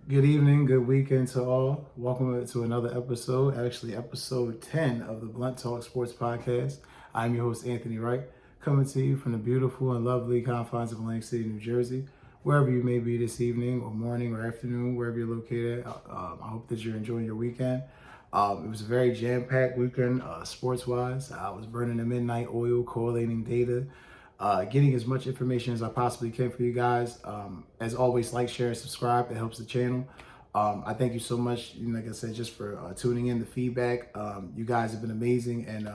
Good evening, good weekend to all. Welcome to another episode, actually episode 10 of the Blunt Talk Sports Podcast. I'm your host, Anthony Wright, coming to you from the beautiful and lovely confines of Atlantic City, New Jersey. Wherever you may be this evening or morning or afternoon, wherever you're located, I hope that you're enjoying your weekend. It was a very jam-packed weekend, sports-wise. I was burning the midnight oil, collating data, getting as much information as I possibly can for you guys. As always, like, share, and subscribe. It helps the channel. I thank you so much, like I said, just for tuning in, the feedback. You guys have been amazing, and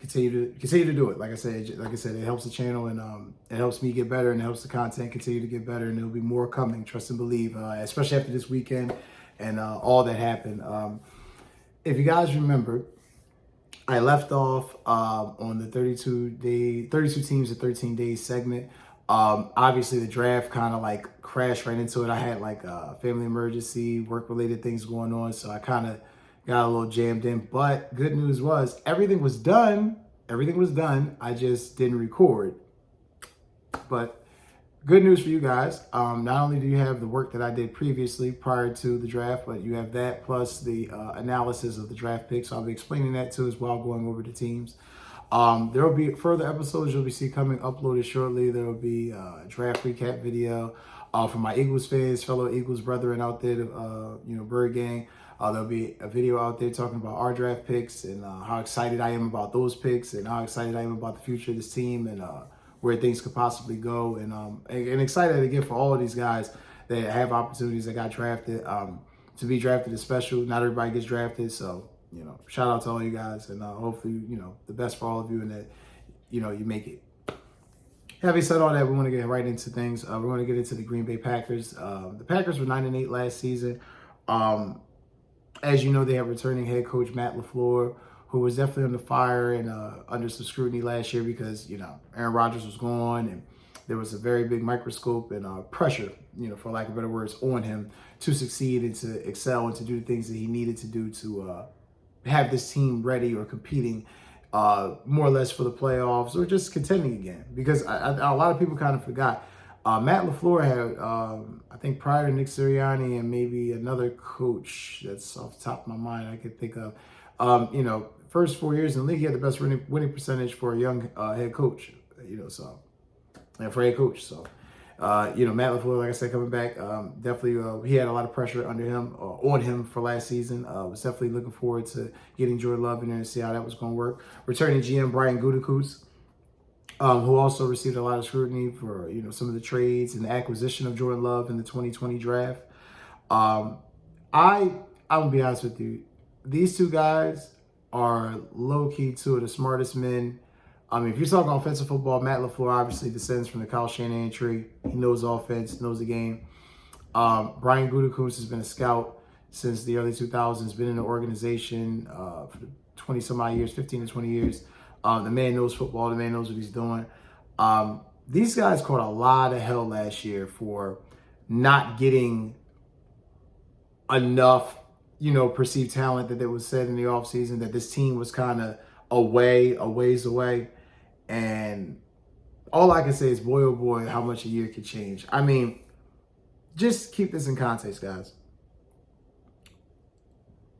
continue to do it. Like I said, it helps the channel, and it helps me get better, and it helps the content continue to get better. And there'll be more coming. Trust and believe, especially after this weekend and all that happened. If you guys remember, I left off on the 32 teams in 13 days segment. Obviously, the draft kind of like crashed right into it. I had like a family emergency, work-related things going on, so I kind of got a little jammed in. But good news was everything was done. Everything was done. I just didn't record. But good news for you guys. Not only do you have the work that I did previously prior to the draft, but you have that plus the analysis of the draft picks. So I'll be explaining that too as well, going over the teams. There will be further episodes you'll be see coming uploaded shortly. There will be a draft recap video for my Eagles fans, fellow Eagles brethren out there, Bird Gang. There'll be a video out there talking about our draft picks and how excited I am about those picks and how excited I am about the future of this team and where things could possibly go. And excited again for all of these guys that have opportunities that got drafted. To be drafted is special. Not everybody gets drafted. So, shout out to all you guys. And hopefully, the best for all of you and that, you make it. Having said all that, we want to get right into things. We want to get into the Green Bay Packers. The Packers were 9-8 last season. As you know, they have returning head coach Matt LaFleur, who was definitely under fire and under some scrutiny last year because, Aaron Rodgers was gone and there was a very big microscope and pressure, for lack of better words, on him to succeed and to excel and to do the things that he needed to do to have this team ready or competing more or less for the playoffs or just contending again. Because a lot of people kind of forgot. Matt LaFleur had, I think prior to Nick Sirianni and maybe another coach that's off the top of my mind I could think of, first 4 years in the league, he had the best winning percentage for a young head coach, for a head coach. So, Matt LaFleur, like I said, coming back, definitely he had a lot of pressure under him, on him for last season. Was definitely looking forward to getting Jordan Love in there and see how that was going to work. Returning GM Brian Gutekunst, who also received a lot of scrutiny for, some of the trades and the acquisition of Jordan Love in the 2020 draft. I'm gonna be honest with you, these two guys are low-key two of the smartest men. If you're talking offensive football, Matt LaFleur obviously descends from the Kyle Shanahan tree. He knows offense, knows the game. Brian Gutekunst has been a scout since the early 2000s, been in the organization for 20-some-odd years, 15 to 20 years. The man knows football. The man knows what he's doing. These guys caught a lot of hell last year for not getting enough perceived talent that was said in the offseason, that this team was kind of a ways away. And all I can say is, boy, oh boy, how much a year could change. Just keep this in context, guys.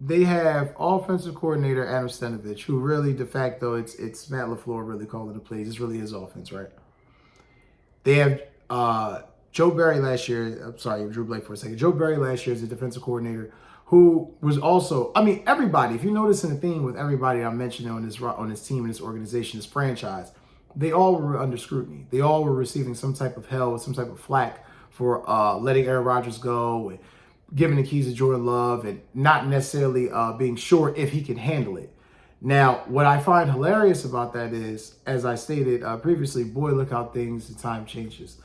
They have offensive coordinator Adam Stenavich, who really, de facto, it's Matt LaFleur really calling the plays. It's really his offense, right? They have Joe Barry last year. I'm sorry, Drew Blake for a second. Joe Barry last year is a defensive coordinator who was also, everybody, if you notice in the theme with everybody I'm mentioning on this team, and this organization, this franchise, they all were under scrutiny. They all were receiving some type of hell, some type of flack for letting Aaron Rodgers go and giving the keys to Jordan Love and not necessarily being sure if he can handle it. Now, what I find hilarious about that is, as I stated previously, boy, look how things and time changes.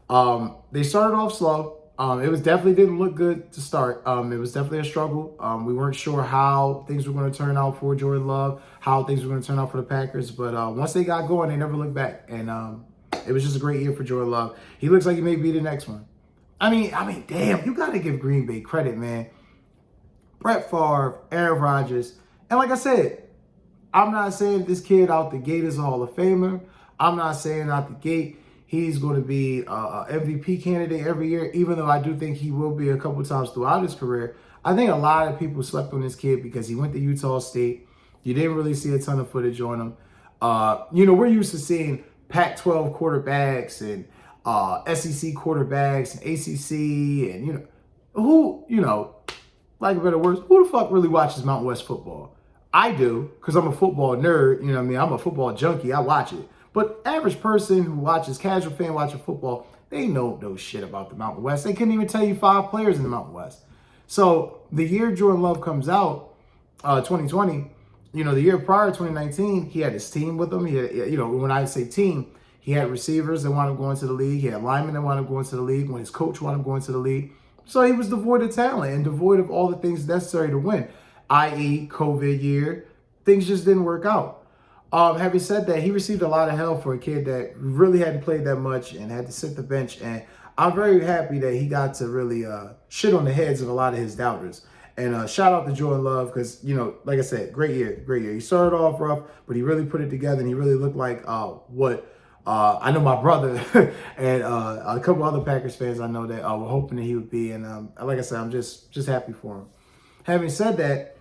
They started off slow. It was definitely didn't look good to start. It was definitely a struggle. We weren't sure how things were going to turn out for Jordan Love, how things were going to turn out for the Packers. But once they got going, they never looked back. And it was just a great year for Jordan Love. He looks like he may be the next one. Damn, you got to give Green Bay credit, man. Brett Favre, Aaron Rodgers. And like I said, I'm not saying this kid out the gate is a Hall of Famer. I'm not saying out the gate he's going to be a MVP candidate every year, even though I do think he will be a couple times throughout his career. I think a lot of people slept on this kid because he went to Utah State. You didn't really see a ton of footage on him. We're used to seeing Pac-12 quarterbacks and SEC quarterbacks and ACC and, like a better words, who the fuck really watches Mountain West football? I do, because I'm a football nerd, I'm a football junkie, I watch it. But average person who watches, casual fan watching football, they know no shit about the Mountain West. They couldn't even tell you 5 players in the Mountain West. So the year Jordan Love comes out, 2020, the year prior, 2019, he had his team with him. He had, when I say team, he had receivers that wound up going to the league. He had linemen that wound up going to the league. When his coach wound up going to the league. So he was devoid of talent and devoid of all the things necessary to win, i.e. COVID year. Things just didn't work out. Having said that, he received a lot of help for a kid that really hadn't played that much and had to sit the bench. And I'm very happy that he got to really shit on the heads of a lot of his doubters. And shout out to Jordan Love because, like I said, great year. He started off rough, but he really put it together and he really looked like what I know my brother and a couple other Packers fans I know that were hoping that he would be. And like I said, I'm just happy for him. Having said that,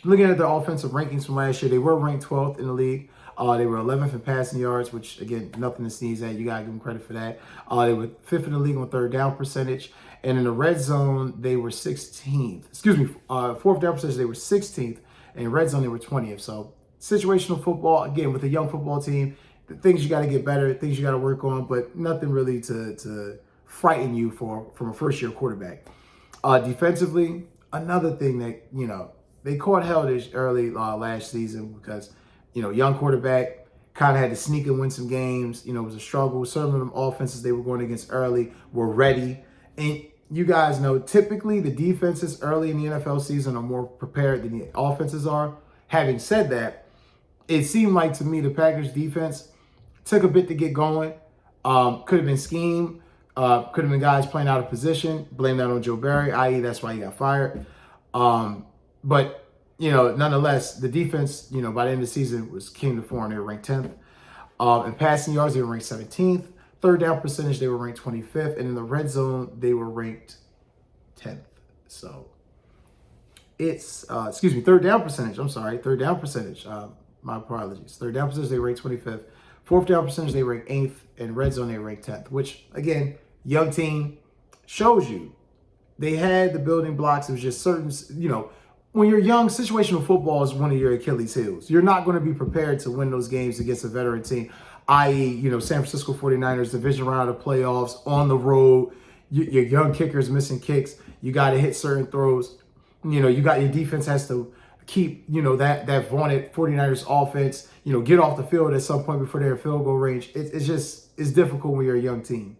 looking at the offensive rankings from last year, they were ranked 12th in the league. They were 11th in passing yards, which, again, nothing to sneeze at. You got to give them credit for that. They were 5th in the league on third down percentage. And in the red zone, they were 16th. Fourth down percentage, they were 16th. And in red zone, they were 20th. So situational football, again, with a young football team, the things you got to get better, things you got to work on, but nothing really to frighten you from a first-year quarterback. Defensively, another thing that, they caught hell this early last season because, young quarterback, kind of had to sneak and win some games. It was a struggle. Some of them offenses they were going against early were ready. And you guys know, typically the defenses early in the NFL season are more prepared than the offenses are. Having said that, it seemed like to me the Packers defense took a bit to get going. Could have been scheme. Could have been guys playing out of position. Blame that on Joe Barry, i.e. that's why he got fired. But, nonetheless, the defense, by the end of the season came to 4 and they were ranked 10th. In passing yards, they were ranked 17th. Third down percentage, they were ranked 25th. And in the red zone, they were ranked 10th. So it's, third down percentage. I'm sorry, third down percentage. My apologies. Third down percentage, they ranked 25th. Fourth down percentage, they ranked 8th. And red zone, they ranked 10th, which, again, young team shows you. They had the building blocks. It was just certain, when you're young, situational football is one of your Achilles heels. You're not going to be prepared to win those games against a veteran team, i.e., San Francisco 49ers, division round of playoffs, on the road, your young kickers missing kicks. You got to hit certain throws. You got your defense has to keep, that vaunted 49ers offense, get off the field at some point before their field goal range. It's difficult when you're a young team.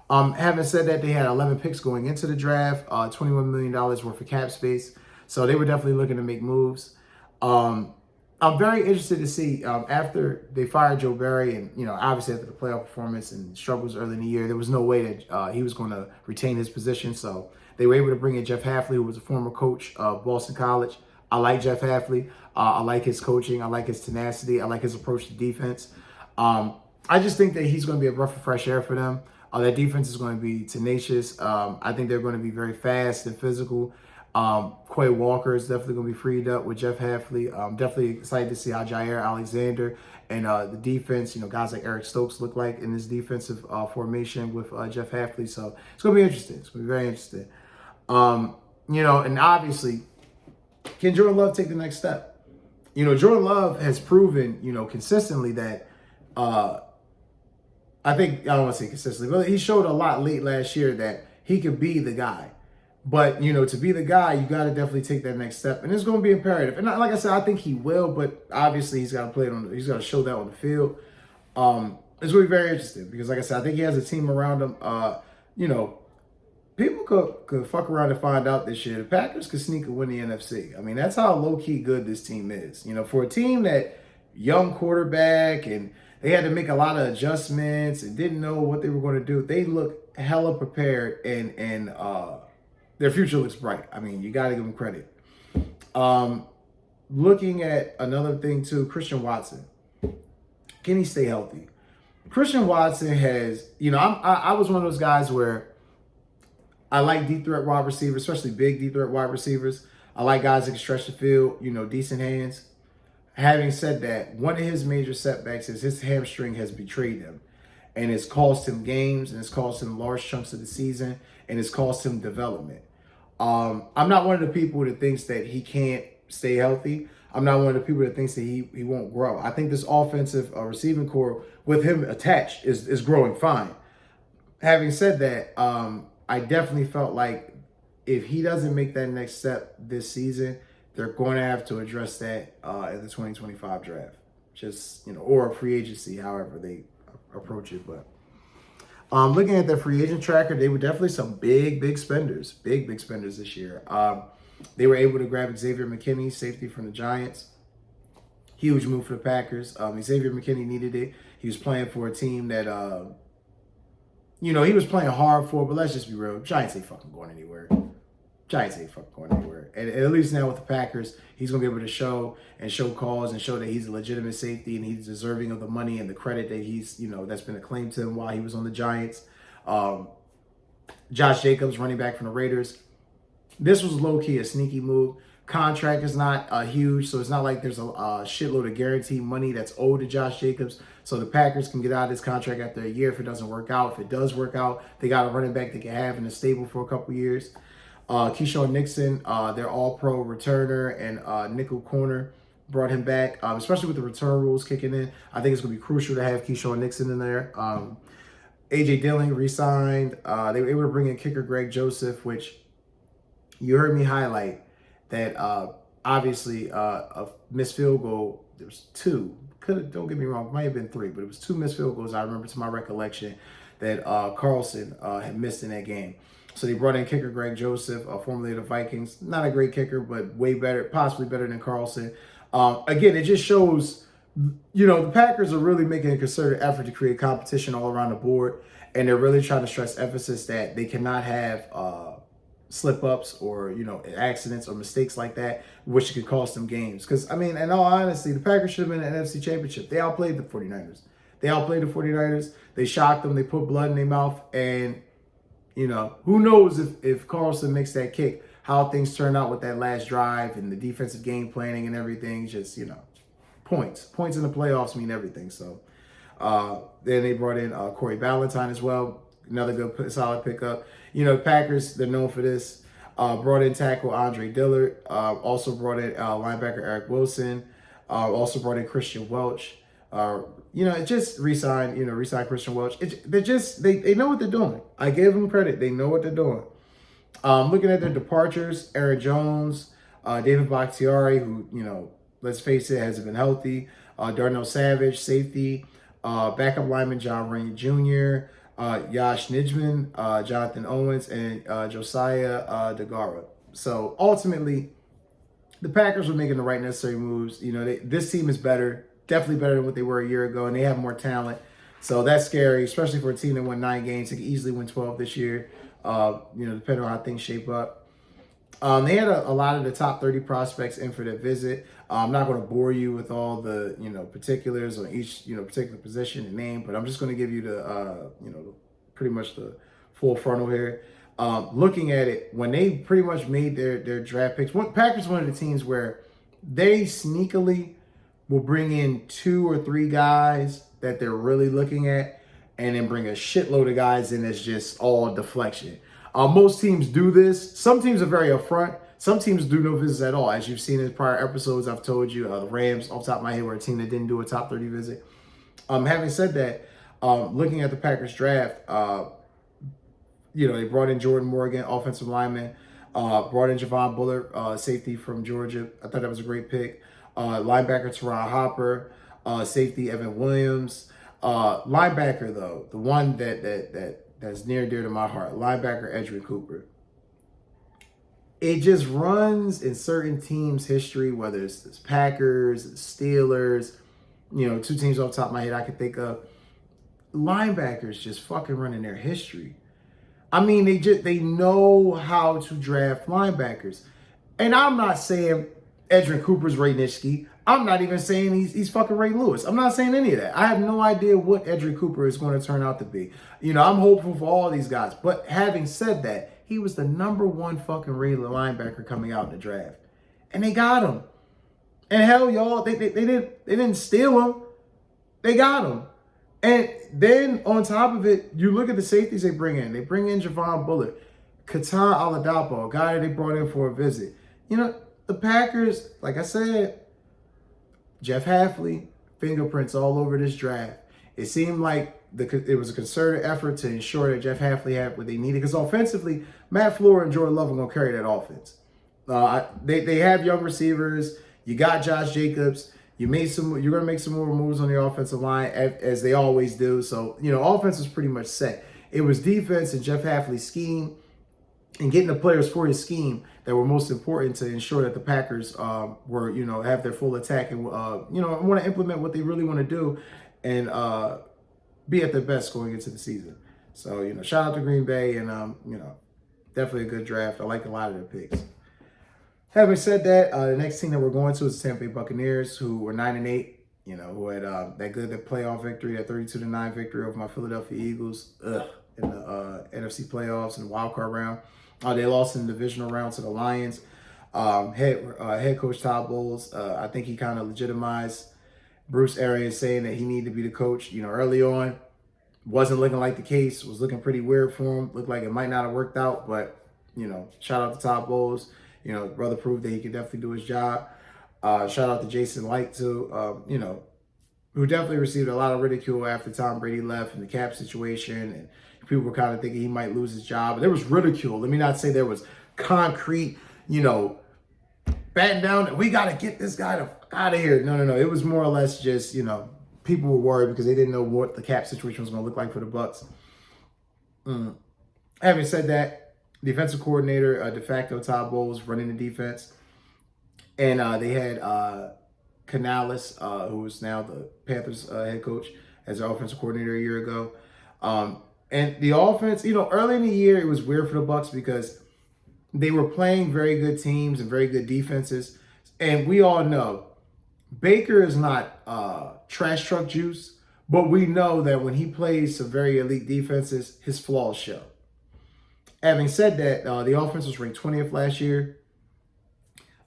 Having said that, they had 11 picks going into the draft, $21 million worth of cap space. So they were definitely looking to make moves. I'm very interested to see after they fired Joe Barry and, obviously after the playoff performance and struggles early in the year, there was no way that he was going to retain his position. So they were able to bring in Jeff Hafley, who was a former coach of Boston College. I like Jeff Hafley. I like his coaching. I like his tenacity. I like his approach to defense. I just think that he's going to be a breath of fresh air for them. That defense is going to be tenacious. I think they're going to be very fast and physical. Quay Walker is definitely going to be freed up with Jeff Hafley. I'm definitely excited to see how Jair Alexander and the defense, guys like Eric Stokes look like in this defensive formation with Jeff Hafley. So it's going to be interesting. It's going to be very interesting. And obviously, can Jordan Love take the next step? Jordan Love has proven, consistently that I think, I don't want to say consistently, but he showed a lot late last year that he could be the guy. But, to be the guy, you got to definitely take that next step. And it's going to be imperative. And like I said, I think he will, but obviously he's got to he's got to show that on the field. It's going to be very interesting because, like I said, I think he has a team around him. People could fuck around and find out this year. The Packers could sneak and win the NFC. I mean, that's how low-key good this team is. For a team that young quarterback and they had to make a lot of adjustments and didn't know what they were going to do. They look hella prepared and their future looks bright. I mean, you got to give them credit. Looking at another thing too, Christian Watson. Can he stay healthy? Christian Watson has, I was one of those guys where I like deep threat wide receivers, especially big deep threat wide receivers. I like guys that can stretch the field, decent hands. Having said that, one of his major setbacks is his hamstring has betrayed him. And it's cost him games, and it's cost him large chunks of the season, and it's cost him development. I'm not one of the people that thinks that he can't stay healthy. I'm not one of the people that thinks that he won't grow. I think this offensive receiving core with him attached is growing fine. Having said that, I definitely felt like if he doesn't make that next step this season, they're going to have to address that in the 2025 draft. Just, or free agency, however they approach it. But looking at their free agent tracker, they were definitely some big spenders, big spenders this year. They were able to grab Xavier McKinney, safety from the Giants. Huge move for the Packers. Xavier McKinney needed it. He was playing for a team that, he was playing hard for, but let's just be real. Giants ain't fucking going anywhere. And at least now with the Packers, he's going to be able to show cause and show that he's a legitimate safety and he's deserving of the money and the credit that he's, that's been acclaimed to him while he was on the Giants. Josh Jacobs, running back from the Raiders. This was low-key a sneaky move. Contract is not huge, so it's not like there's a shitload of guaranteed money that's owed to Josh Jacobs. So the Packers can get out of this contract after a year if it doesn't work out. If it does work out, they got a running back they can have in the stable for a couple years. Keyshawn Nixon, their all-pro returner and nickel corner, brought him back, especially with the return rules kicking in. I think it's going to be crucial to have Keyshawn Nixon in there. A.J. Dillon re-signed. They were able to bring in kicker Greg Joseph, which you heard me highlight that obviously a missed field goal. There was two. Don't get me wrong, it might have been three, but it was two missed field goals I remember to my recollection that Carlson had missed in that game. So they brought in kicker Greg Joseph, formerly of the Vikings. Not a great kicker, but way better, possibly better than Carlson. Again, it just shows, the Packers are really making a concerted effort to create competition all around the board. And they're really trying to stress emphasis that they cannot have slip-ups or, accidents or mistakes like that, which could cost them games. Because, in all honesty, the Packers should have been in the NFC Championship. They outplayed the 49ers. They shocked them. They put blood in their mouth. And, who knows if Carlson makes that kick, how things turn out with that last drive and the defensive game planning and everything. Just, points. Points in the playoffs mean everything. So then they brought in Corey Ballantyne as well. Another good, solid pickup. Packers, they're known for this. Brought in tackle Andre Dillard. Also brought in linebacker Eric Wilson. Also brought in Christian Welch. It just re-signed Christian Welch. They know what they're doing. I gave them credit. They know what they're doing. Looking at their departures, Aaron Jones, David Bakhtiari, who, let's face it, hasn't been healthy. Darnell Savage, safety. Backup lineman John Rainey Jr., Yash Nijman, Jonathan Owens, and Josiah DeGara. So ultimately, the Packers were making the right necessary moves. This team is better, definitely better than what they were a year ago, and they have more talent. So that's scary, especially for a team that won 9 games. They could easily win 12 this year, depending on how things shape up. They had a lot of the top 30 prospects in for their visit. I'm not going to bore you with all the, particulars on each, particular position and name, but I'm just going to give you the, pretty much the full frontal here. Looking at it, when they pretty much made their draft picks, Packers one of the teams where they sneakily will bring in 2 or 3 guys that they're really looking at and then bring a shitload of guys in that's just all deflection. Most teams do this. Some teams are very upfront. Some teams do no visits at all. As you've seen in prior episodes, I've told you, the Rams, off the top of my head, were a team that didn't do a top 30 visit. Having said that, looking at the Packers draft, they brought in Jordan Morgan, offensive lineman, brought in Javon Bullard, safety from Georgia. I thought that was a great pick. Linebacker Teron Hopper, safety Evan Williams. Linebacker, though, the one that's near and dear to my heart, linebacker Edgerrin Cooper. It just runs in certain teams' history, whether it's the Packers, the Steelers, 2 teams off the top of my head I could think of. Linebackers just fucking running their history. They know how to draft linebackers. And I'm not saying Edrin Cooper's Ray Nitschke. I'm not even saying he's fucking Ray Lewis. I'm not saying any of that. I have no idea what Edrin Cooper is going to turn out to be. I'm hopeful for all these guys. But having said that, he was the number one fucking rated linebacker coming out in the draft. And they got him. And hell, y'all, they didn't steal him. They got him. And then on top of it, you look at the safeties they bring in. They bring in Javon Bullard, Katan Oladapo, a guy that they brought in for a visit. The Packers, like I said, Jeff Hafley, fingerprints all over this draft. It seemed like it was a concerted effort to ensure that Jeff Hafley had what they needed. Because offensively, Matt Fleur and Jordan Love are going to carry that offense. They have young receivers. You got Josh Jacobs. You're going to make some more moves on the offensive line, as they always do. So, offense was pretty much set. It was defense and Jeff Hafley's scheme and getting the players for his scheme that were most important to ensure that the Packers have their full attack and, want to implement what they really want to do and be at their best going into the season. So, shout out to Green Bay and, definitely a good draft. I like a lot of their picks. Having said that, the next team that we're going to is the Tampa Bay Buccaneers, who were 9-8, who had that playoff victory, that 32-9 victory over my Philadelphia Eagles in the NFC playoffs and the wild card round. They lost in the divisional round to the Lions. Head coach Todd Bowles, I think he kind of legitimized Bruce Arians saying that he needed to be the coach. Early on, wasn't looking like the case, was looking pretty weird for him. Looked like it might not have worked out, but, shout out to Todd Bowles. Brother proved that he could definitely do his job. Shout out to Jason Light, too, who definitely received a lot of ridicule after Tom Brady left and the cap situation. And people were kind of thinking he might lose his job. But there was ridicule. Let me not say there was concrete, batting down that we got to get this guy the fuck out of here. No. It was more or less just, people were worried because they didn't know what the cap situation was going to look like for the Bucs. Having said that, defensive coordinator, de facto Todd Bowles running the defense. And they had Canales, who is now the Panthers head coach, as their offensive coordinator a year ago. And the offense, early in the year, it was weird for the Bucs because they were playing very good teams and very good defenses. And we all know Baker is not trash truck juice, but we know that when he plays some very elite defenses, his flaws show. Having said that, the offense was ranked 20th last year.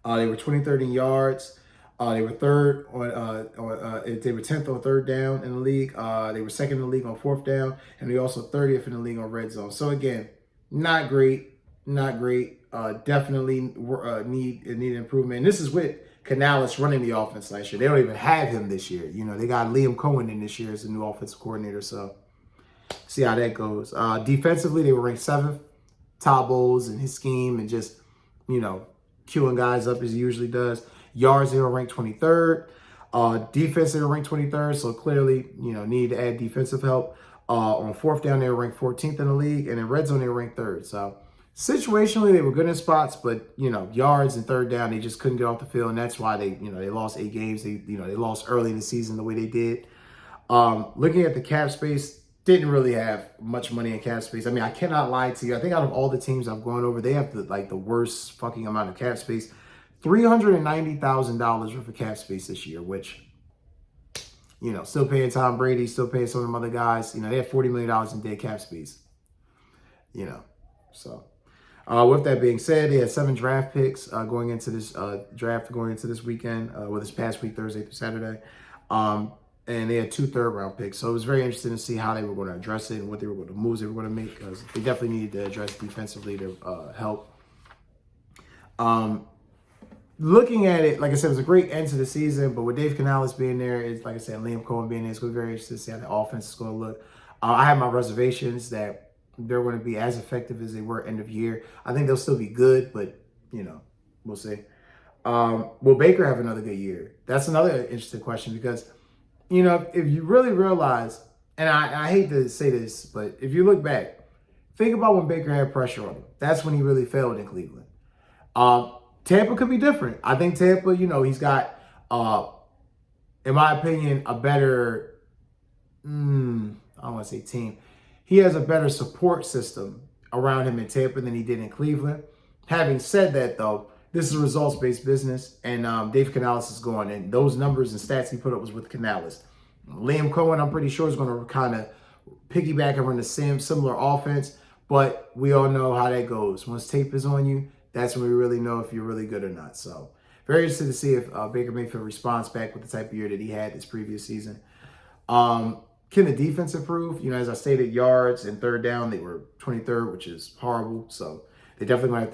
They were 23rd in yards. They were third they were 10th on third down in the league. They were second in the league on fourth down, and they also 30th in the league on red zone. So again, not great. Definitely need improvement. And this is with Canales running the offense last year. They don't even have him this year. They got Liam Cohen in this year as the new offensive coordinator. So see how that goes. Defensively, they were ranked 7th. Todd Bowles and his scheme and just, queuing guys up as he usually does. Yards, they were ranked 23rd. Defense, they were ranked 23rd. So clearly, need to add defensive help. On fourth down, they were ranked 14th in the league. And in red zone, they were ranked 3rd. So situationally, they were good in spots. But, yards and third down, they just couldn't get off the field. And that's why they lost 8 games. They lost early in the season the way they did. Looking at the cap space, didn't really have much money in cap space. I mean, I cannot lie to you. I think out of all the teams I've gone over, they have the worst fucking amount of cap space. $390,000 worth of cap space this year, which, still paying Tom Brady, still paying some of them other guys. They have $40 million in dead cap space. So with that being said, they had 7 draft picks going into this weekend, this past week, Thursday through Saturday. And they had 2 third-round picks. So it was very interesting to see how they were going to address it and what they were going to moves they were going to make, because they definitely needed to address defensively to help. Looking at it, like I said, it was a great end to the season, but with Dave Canales being there, it's like I said, Liam Cohen being there, it's going to be very interesting to see how the offense is going to look. I have my reservations that they're going to be as effective as they were end of year. I think they'll still be good, but, we'll see. Will Baker have another good year? That's another interesting question because, if you really realize, and I hate to say this, but if you look back, think about when Baker had pressure on him. That's when he really failed in Cleveland. Tampa could be different. I think Tampa, he's got, in my opinion, a better, I don't want to say team. He has a better support system around him in Tampa than he did in Cleveland. Having said that, though, this is a results-based business, and Dave Canales is gone, and those numbers and stats he put up was with Canales. Liam Cohen, I'm pretty sure, is going to kind of piggyback and run the same similar offense, but we all know how that goes. Once tape is on you, that's when we really know if you're really good or not. So very interested to see if Baker Mayfield responds back with the type of year that he had this previous season. Can the defense improve? You know, as I stated, yards and third down, they were 23rd, which is horrible. So they definitely have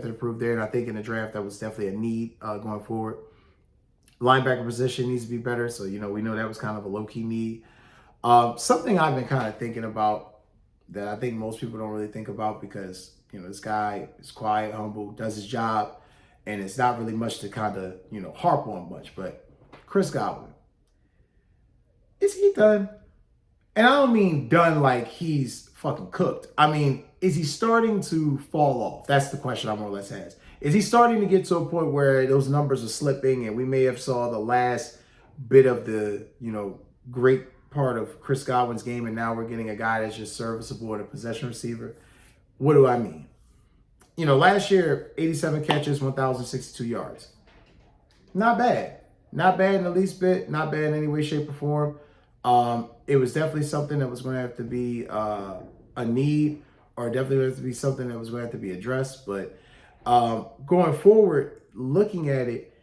to improve there. And I think in the draft, that was definitely a need going forward. Linebacker position needs to be better. So, you know, we know that was kind of a low-key need. Something I've been kind of thinking about that I think most people don't really think about because, you know, this guy is quiet, humble, does his job, and it's not really much to kind of, you know, harp on much. But Chris Godwin, is he done? And I don't mean done like he's fucking cooked. I mean, is he starting to fall off? That's the question I more or less has. Is he starting to get to a point where those numbers are slipping and we may have saw the last bit of the, you know, great part of Chris Godwin's game, and now we're getting a guy that's just serviceable and a possession receiver? What do I mean? You know, last year, 87 catches, 1,062 yards. Not bad. Not bad in the least bit. Not bad in any way, shape, or form. It was definitely something that was going to have to be a need, or definitely have to be something that was going to have to be addressed. But going forward, looking at it,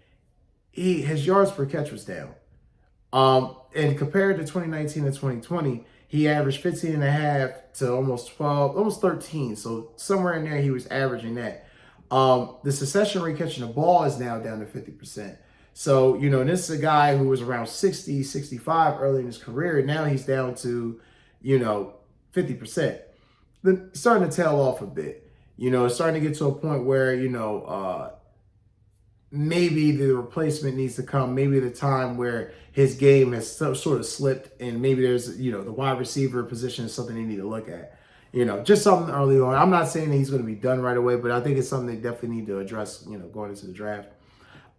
his yards per catch was down. And compared to 2019 and 2020, he averaged 15 and a half to almost 12, almost 13. So somewhere in there, he was averaging that. The succession rate catching the ball is now down to 50%. So, you know, this is a guy who was around 60, 65 early in his career. Now he's down to, you know, 50%. Then starting to tail off a bit. You know, it's starting to get to a point where, you know, maybe the replacement needs to come. Maybe the time where his game has sort of slipped, and maybe there's, you know, the wide receiver position is something they need to look at. You know, just something early on. I'm not saying that he's going to be done right away, but I think it's something they definitely need to address, you know, going into the draft.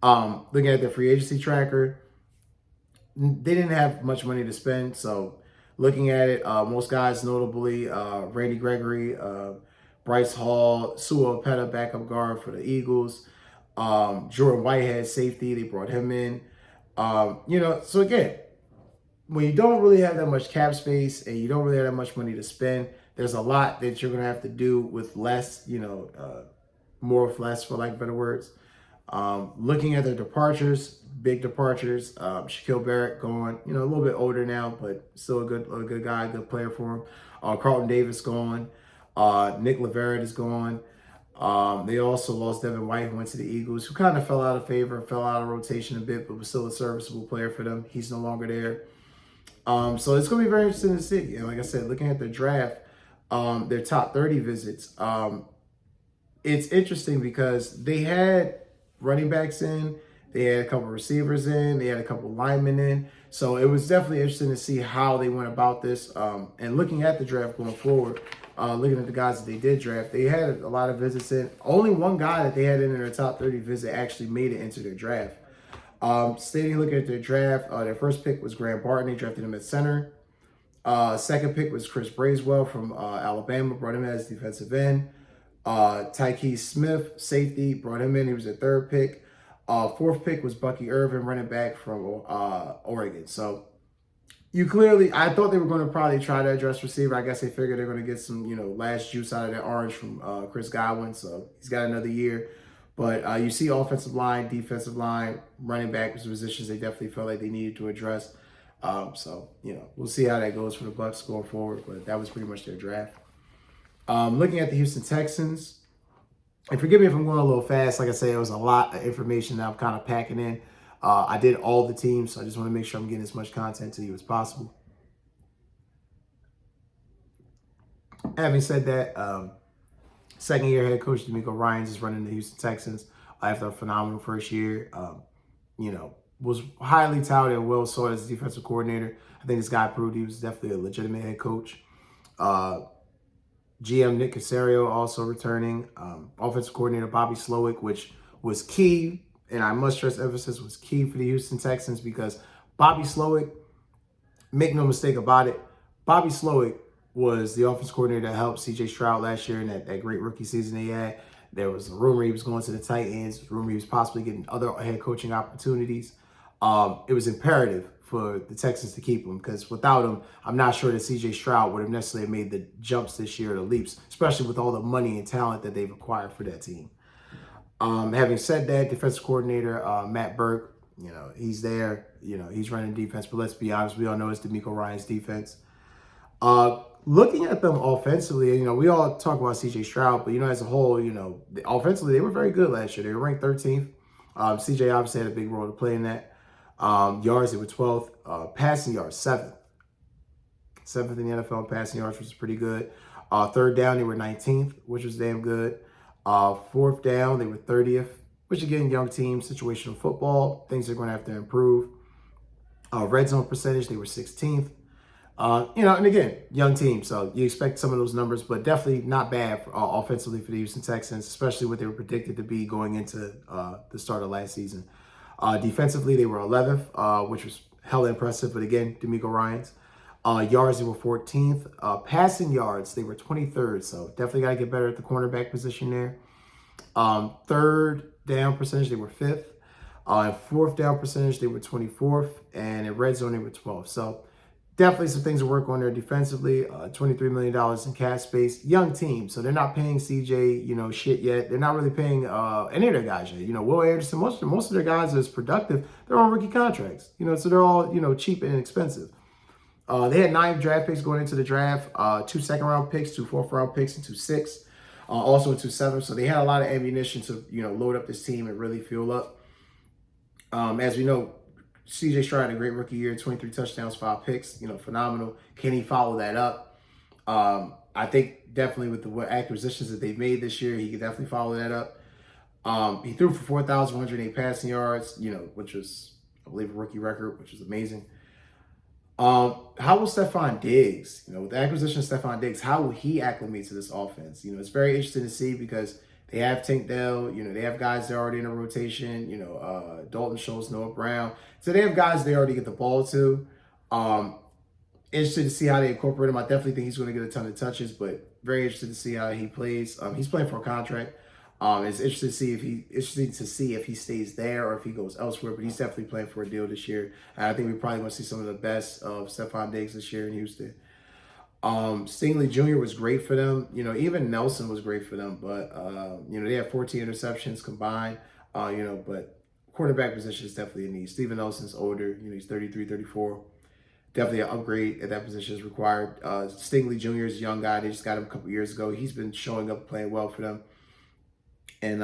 Looking at the free agency tracker, they didn't have much money to spend. So looking at it, most guys, notably Randy Gregory, Bryce Hall, Sua Opeta, backup guard for the Eagles, Jordan Whitehead, safety, they brought him in. You know, so again, when you don't really have that much cap space and you don't really have that much money to spend, there's a lot that you're going to have to do with less, you know, more with less, for lack of better words. Looking at their departures, big departures, Shaquille Barrett going, you know, a little bit older now, but still a good guy, a good player for him. Carlton Davis gone. Nick Leverett is gone. They also lost Devin White, who went to the Eagles, who kind of fell out of favor, fell out of rotation a bit, but was still a serviceable player for them. He's no longer there. So it's going to be very interesting to see. And like I said, looking at their draft, their top 30 visits, it's interesting because they had running backs in, they had a couple receivers in, they had a couple linemen in. So it was definitely interesting to see how they went about this. And looking at the draft going forward, looking at the guys that they did draft, they had a lot of visits in. Only one guy that they had in their top 30 visit actually made it into their draft. Looking at their draft, their first pick was Graham Barton. They drafted him at center. Second pick was Chris Braswell from Alabama, brought him as defensive end. Tyke Smith, safety, brought him in. He was their third pick. Fourth pick was Bucky Irvin, running back from Oregon. So I thought they were going to probably try to address receiver. I guess they figured they're going to get some, you know, last juice out of that orange from Chris Godwin. So he's got another year. But you see offensive line, defensive line, running back positions they definitely felt like they needed to address. So, you know, we'll see how that goes for the Bucs going forward. But that was pretty much their draft. Looking at the Houston Texans, and forgive me if I'm going a little fast. Like I said, it was a lot of information that I'm kind of packing in. I did all the teams, so I just want to make sure I'm getting as much content to you as possible. Having said that, second-year head coach D'Amico Ryans is running the Houston Texans after a phenomenal first year. You know, was highly touted and well sought as a defensive coordinator. I think this guy proved he was definitely a legitimate head coach. GM Nick Caserio also returning. Offensive coordinator Bobby Slowick, which was key, and I must stress emphasis, was key for the Houston Texans because Bobby Slowick, make no mistake about it, Bobby Slowick was the offensive coordinator that helped C.J. Stroud last year in that great rookie season they had. There was a rumor he was going to the Titans, rumor he was possibly getting other head coaching opportunities. It was imperative for the Texans to keep him because without him, I'm not sure that C.J. Stroud would have necessarily made the jumps this year, the leaps, especially with all the money and talent that they've acquired for that team. Having said that, defensive coordinator Matt Burke, he's there. He's running defense, but let's be honest, we all know it's DeMeco Ryans' defense. Looking at them offensively, we all talk about C.J. Stroud, but as a whole, offensively they were very good last year. They were ranked 13th. C.J. obviously had a big role to play in that. Yards, they were 12th. Passing yards, 7th. 7th in the NFL in passing yards, which is pretty good. Third down, they were 19th, which was damn good. Fourth down, they were 30th, which again, young team, situational football, things are going to have to improve. Red zone percentage, they were 16th. And again, young team, so you expect some of those numbers, but definitely not bad offensively for the Houston Texans, especially what they were predicted to be going into the start of last season. Defensively, they were 11th, which was hella impressive, but again, DeMeco Ryans. Yards, they were 14th. Passing yards, they were 23rd, so definitely got to get better at the cornerback position there. Third down percentage, they were 5th. Fourth down percentage, they were 24th. And in red zone, they were 12th. So definitely some things to work on there defensively. $23 million in cap space. Young team, so they're not paying CJ, shit yet. They're not really paying any of their guys yet. Will Anderson, most of their guys is productive. They're on rookie contracts, so they're all, cheap and inexpensive. They had 9 draft picks going into the draft, 2 second-round picks, 2 fourth-round picks, and 2 sixths, also 2 sevenths. So they had a lot of ammunition to, load up this team and really fuel up. As we know, C.J. Stroud had a great rookie year, 23 touchdowns, 5 picks, phenomenal. Can he follow that up? I think definitely with the acquisitions that they've made this year, he could definitely follow that up. He threw for 4,108 passing yards, which was, I believe, a rookie record, which was amazing. How will Stephon Diggs, with the acquisition of Stephon Diggs, how will he acclimate to this offense? It's very interesting to see because they have Tank Dell, they have guys that are already in a rotation, Dalton Schultz, Noah Brown. So they have guys they already get the ball to. Interested to see how they incorporate him. I definitely think he's going to get a ton of touches, but very interested to see how he plays. He's playing for a contract. It's interesting to see if he stays there or if he goes elsewhere, but he's definitely playing for a deal this year. And I think we're probably going to see some of the best of Stephon Diggs this year in Houston. Stingley Jr. was great for them. Even Nelson was great for them, but they have 14 interceptions combined. But quarterback position is definitely a need. Steven Nelson's older. He's 33, 34. Definitely an upgrade at that position is required. Stingley Jr. is a young guy. They just got him a couple years ago. He's been showing up, playing well for them. And,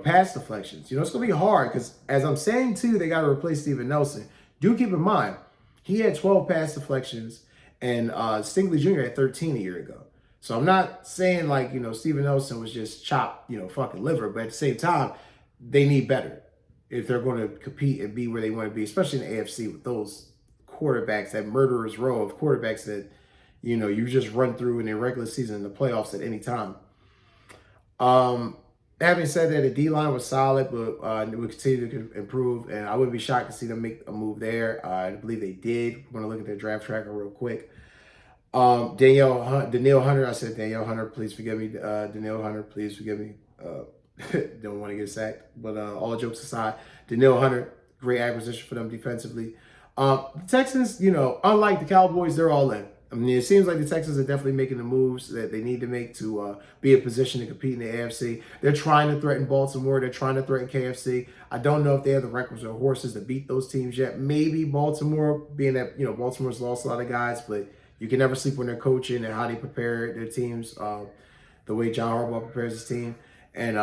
pass deflections. It's going to be hard because, as I'm saying, too, they got to replace Steven Nelson. Do keep in mind, he had 12 pass deflections, and Stingley Jr. had 13 a year ago. So I'm not saying, Steven Nelson was just chopped, fucking liver. But at the same time, they need better if they're going to compete and be where they want to be, especially in the AFC with those quarterbacks, that murderer's row of quarterbacks that, you just run through in the regular season and the playoffs at any time. Having said that, the D-line was solid, but we continue to improve, and I wouldn't be shocked to see them make a move there. I believe they did. We're going to look at their draft tracker real quick. Danielle Hunter, I said Danielle Hunter, please forgive me. Danielle Hunter, please forgive me. Don't want to get sacked, but all jokes aside, Danielle Hunter, great acquisition for them defensively. The Texans, unlike the Cowboys, they're all in. It seems like the Texans are definitely making the moves that they need to make to be in position to compete in the AFC. They're trying to threaten Baltimore. They're trying to threaten KFC. I don't know if they have the requisite horses to beat those teams yet. Maybe Baltimore, being that, Baltimore's lost a lot of guys, but you can never sleep on their coaching and how they prepare their teams, the way John Harbaugh prepares his team. And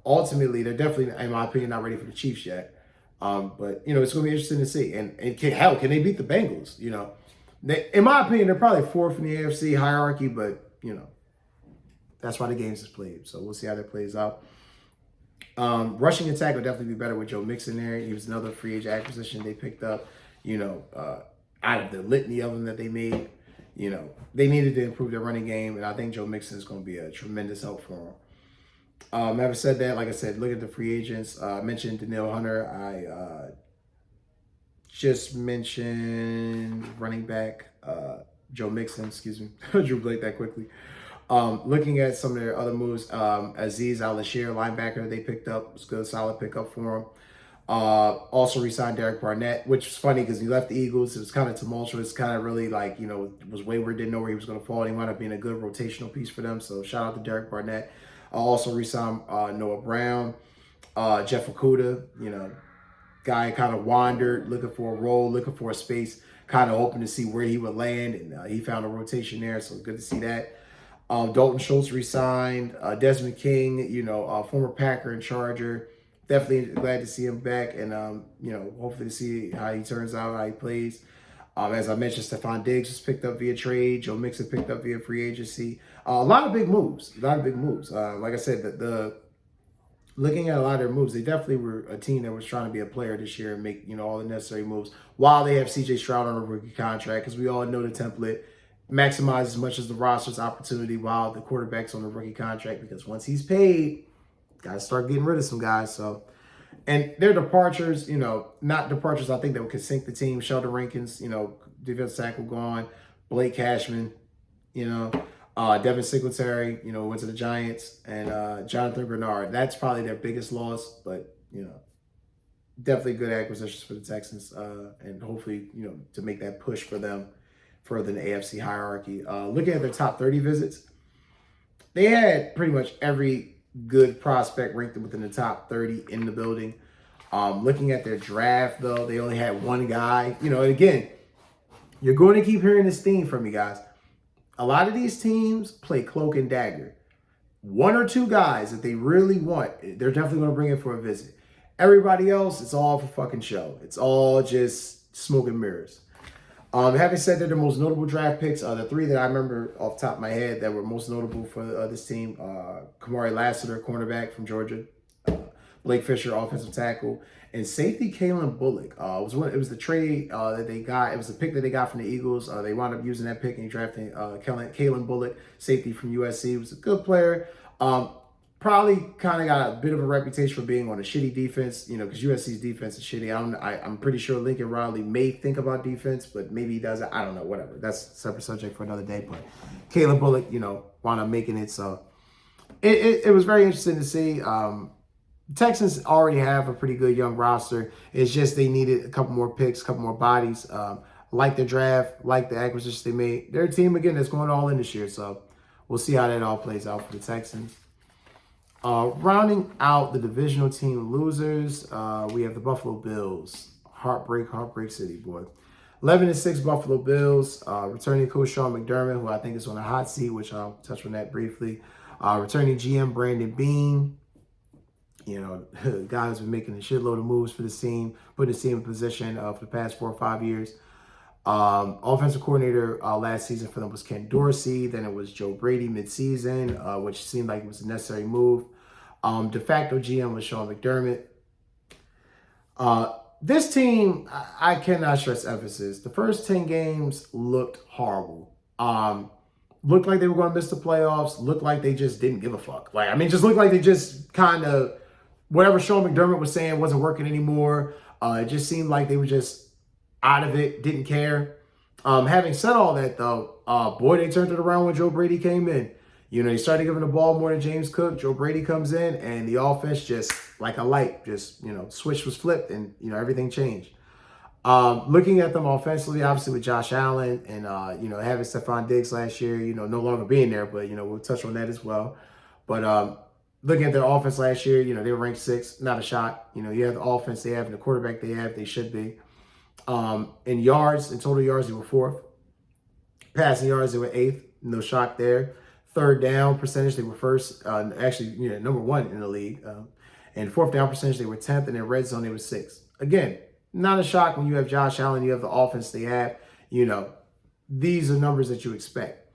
ultimately, they're definitely, in my opinion, not ready for the Chiefs yet. But, it's going to be interesting to see. And can they beat the Bengals, in my opinion, they're probably 4th in the AFC hierarchy, but, that's why the games is played. So we'll see how that plays out. Rushing attack will definitely be better with Joe Mixon there. He was another free agent acquisition they picked up, out of the litany of them that they made. They needed to improve their running game, and I think Joe Mixon is going to be a tremendous help for them. Having said that, like I said, look at the free agents. I mentioned Danielle Hunter. I just mentioned running back Joe Mixon, excuse me. Drew Blake that quickly. Looking at some of their other moves, Azeez Al-Ashir, linebacker, they picked up. It's a good, solid pickup for him. Also re-signed Derek Barnett, which was funny because he left the Eagles. It was kind of tumultuous, kind of really like, was wayward, didn't know where he was going to fall. And he wound up being a good rotational piece for them. So shout out to Derek Barnett. Also re-signed Noah Brown, Jeff Okudah, guy kind of wandered, looking for a role, looking for a space, kind of hoping to see where he would land. And he found a rotation there, so good to see that. Dalton Schultz re-signed. Desmond King, former Packer and Charger. Definitely glad to see him back, and hopefully to see how he turns out, how he plays. As I mentioned, Stephon Diggs was picked up via trade. Joe Mixon picked up via free agency. A lot of big moves. Like I said, the looking at a lot of their moves, they definitely were a team that was trying to be a player this year and make all the necessary moves. While they have C.J. Stroud on a rookie contract, because we all know the template. Maximize as much as the roster's opportunity while the quarterback's on the rookie contract, because once he's paid, got to start getting rid of some guys. So, and their departures, not departures I think that could sink the team. Sheldon Rankins, defensive tackle gone. Blake Cashman, Devin Singletary, went to the Giants, and Jonathan Bernard. That's probably their biggest loss, but, definitely good acquisitions for the Texans, and hopefully, to make that push for them further in the AFC hierarchy. Looking at their top 30 visits, they had pretty much every good prospect ranked within the top 30 in the building. Looking at their draft, though, they only had one guy. And again, you're going to keep hearing this theme from me, guys. A lot of these teams play cloak and dagger. One or two guys that they really want, they're definitely going to bring in for a visit. Everybody else, it's all for fucking show. It's all just smoke and mirrors. Having said that, the most notable draft picks, the three that I remember off the top of my head that were most notable for this team, Kamari Lassiter, cornerback from Georgia, Blake Fisher, offensive tackle, and safety Kalen Bullock. It was the trade that they got. It was the pick that they got from the Eagles. They wound up using that pick and drafting Kalen Bullock, safety from USC. He was a good player. Probably kind of got a bit of a reputation for being on a shitty defense, because USC's defense is shitty. I'm pretty sure Lincoln Riley may think about defense, but maybe he doesn't. I don't know, whatever. That's a separate subject for another day. But Caleb Bullock, wound up making it. So it was very interesting to see. Texans already have a pretty good young roster. It's just they needed a couple more picks, a couple more bodies. Like the draft, like the acquisitions they made. Their team, again, that's going all in this year. So we'll see how that all plays out for the Texans. Rounding out the divisional team losers, we have the Buffalo Bills. Heartbreak City, boy. 11-6 Buffalo Bills. Returning coach Sean McDermott, who I think is on a hot seat, which I'll touch on that briefly. Returning GM Brandon Beane. Guys been making a shitload of moves for this team, putting this team in position for the past 4 or 5 years. Offensive coordinator last season for them was Ken Dorsey. Then it was Joe Brady midseason, which seemed like it was a necessary move. De facto GM was Sean McDermott. This team, I cannot stress emphasis. The first 10 games looked horrible. Looked like they were going to miss the playoffs. Looked like they just didn't give a fuck. Just looked like they just kind of, whatever Sean McDermott was saying wasn't working anymore. It just seemed like they were just out of it, didn't care. Having said all that, though, boy, they turned it around when Joe Brady came in. He started giving the ball more to James Cook. Joe Brady comes in, and the offense just, like a light, just, switch was flipped, and, everything changed. Looking at them offensively, obviously with Josh Allen and, having Stephon Diggs last year, no longer being there, but, we'll touch on that as well. But looking at their offense last year, they were ranked 6th, not a shot. You have the offense they have and the quarterback they have, they should be. In yards, in total yards, they were 4th. Passing yards, they were 8th. No shock there. Third down percentage, they were 1st. Number 1 in the league. And 4th down percentage, they were 10th. And in red zone, they were 6th. Again, not a shock when you have Josh Allen, you have the offense they have. These are numbers that you expect.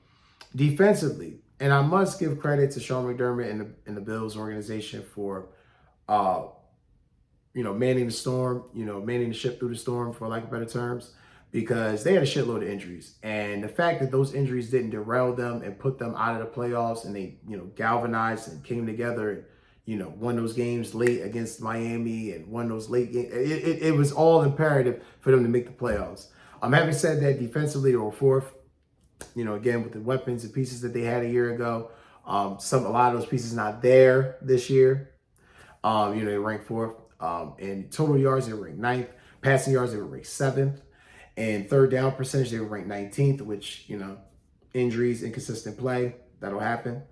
Defensively, and I must give credit to Sean McDermott and the Bills organization for manning the storm, manning the ship through the storm, for lack of better terms, because they had a shitload of injuries. And the fact that those injuries didn't derail them and put them out of the playoffs, and they, galvanized and came together and, won those games late against Miami and won those late games. It was all imperative for them to make the playoffs. Having said that, defensively, they were 4th. Again, with the weapons and pieces that they had a year ago, a lot of those pieces not there this year. They ranked fourth. In total yards, they were ranked ninth. Passing yards, they were ranked seventh. And third down percentage, they were ranked 19th, which, injuries, inconsistent play, that'll happen.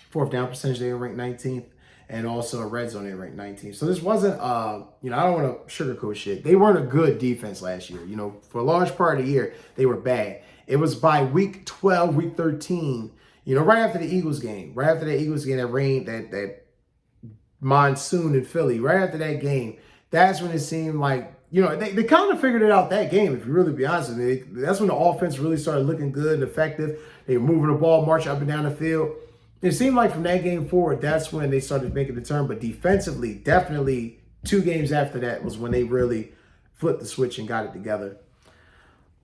Fourth down percentage, they were ranked 19th. And also in red zone, they were ranked 19th. So this wasn't, I don't want to sugarcoat shit. They weren't a good defense last year. For a large part of the year, they were bad. It was by week 12, week 13, right after the Eagles game, that rain, that monsoon in Philly, right after that game, that's when it seemed like, they kind of figured it out that game, if you really be honest with me. That's when the offense really started looking good and effective. They were moving the ball, marching up and down the field. It seemed like from that game forward, that's when they started making the turn. But defensively, definitely 2 games after that was when they really flipped the switch and got it together.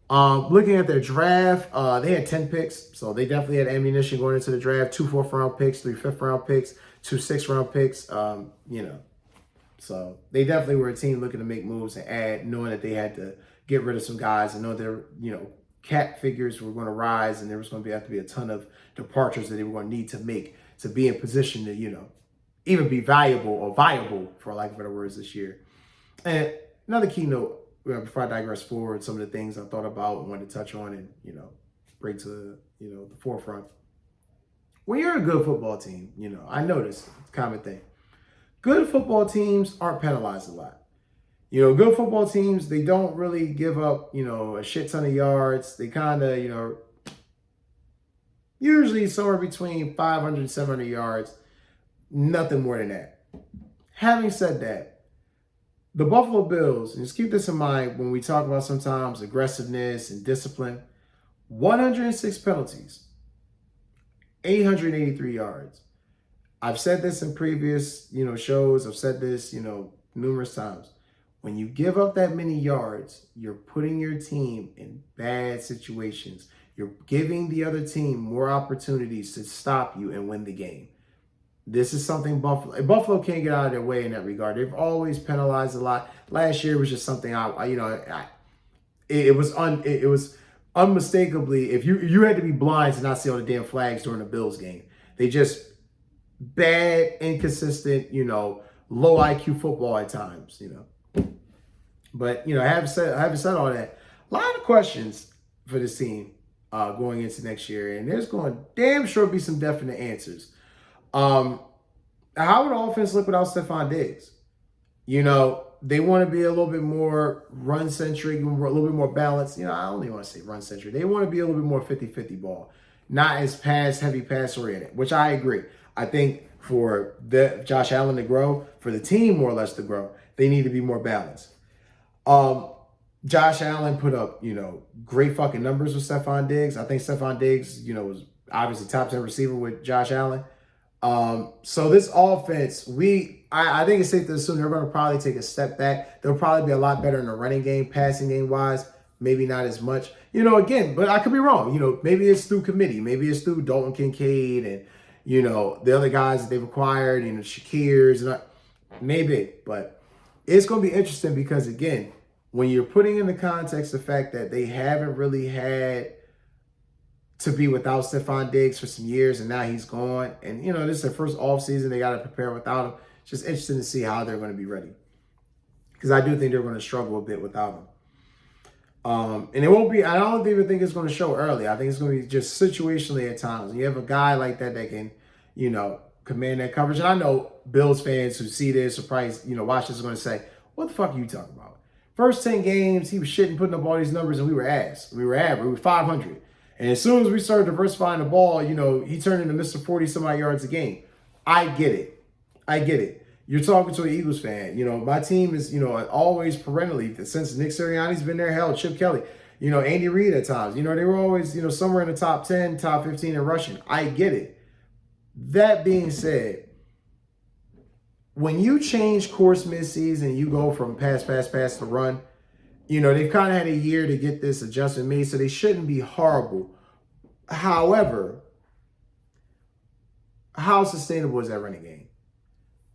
Looking at their draft, they had 10 picks. So they definitely had ammunition going into the draft. 2 4th-round picks, 3 5th-round picks, 2 6th-round picks, So they definitely were a team looking to make moves and add, knowing that they had to get rid of some guys and know their, cap figures were going to rise and there was going to have to be a ton of departures that they were going to need to make to be in position to, even be valuable or viable, for lack of better words, this year. And another key note, before I digress forward, some of the things I thought about and wanted to touch on and, bring to, the forefront. When you're a good football team, I noticed, it's a common thing. Good football teams aren't penalized a lot. Good football teams, they don't really give up, a shit ton of yards. They kind of, usually somewhere between 500 and 700 yards, nothing more than that. Having said that, the Buffalo Bills, and just keep this in mind when we talk about sometimes aggressiveness and discipline, 106 penalties, 883 yards. I've said this in previous, shows. I've said this, numerous times. When you give up that many yards, you're putting your team in bad situations. You're giving the other team more opportunities to stop you and win the game. This is something Buffalo can't get out of their way in that regard. They've always penalized a lot. Last year was just something it was unmistakably, if you had to be blind to not see all the damn flags during the Bills game. They just bad, inconsistent, low IQ football at times, But, having said all that, a lot of questions for this team going into next year, and there's going to damn sure be some definite answers. How would the offense look without Stephon Diggs? They want to be a little bit more run-centric, a little bit more balanced. I don't even want to say run-centric. They want to be a little bit more 50-50 ball, not as heavy pass-oriented, which I agree. I think for Josh Allen to grow, for the team more or less to grow, they need to be more balanced. Josh Allen put up, great fucking numbers with Stephon Diggs. I think Stephon Diggs, was obviously top 10 receiver with Josh Allen. So this offense, I think it's safe to assume they're going to probably take a step back. They'll probably be a lot better in the running game, passing game wise, maybe not as much, again, but I could be wrong. Maybe it's through committee. Maybe it's through Dalton Kincaid and, the other guys that they've acquired, Shakir's and maybe, but it's going to be interesting because, again, when you're putting in the context the fact that they haven't really had to be without Stephon Diggs for some years and now he's gone. And, this is their first offseason. They got to prepare without him. It's just interesting to see how they're going to be ready. Because I do think they're going to struggle a bit without him. And it won't be, I don't even think it's going to show early. I think it's going to be just situationally at times. And you have a guy like that can, command that coverage. And I know Bills fans who see this or probably, watch this are going to say, what the fuck are you talking about? First 10 games, he was shitting, putting up all these numbers, and we were ass. We were average. We were 500. And as soon as we started diversifying the ball, he turned into Mr. 40-some-odd yards a game. I get it. You're talking to an Eagles fan. My team is, always perennially, since Nick Sirianni's been there, hell, Chip Kelly, Andy Reid at times. They were always, somewhere in the top 10, top 15 in rushing. I get it. That being said, when you change course midseason, you go from pass to run, they've kind of had a year to get this adjustment made, so they shouldn't be horrible. However, how sustainable is that running game?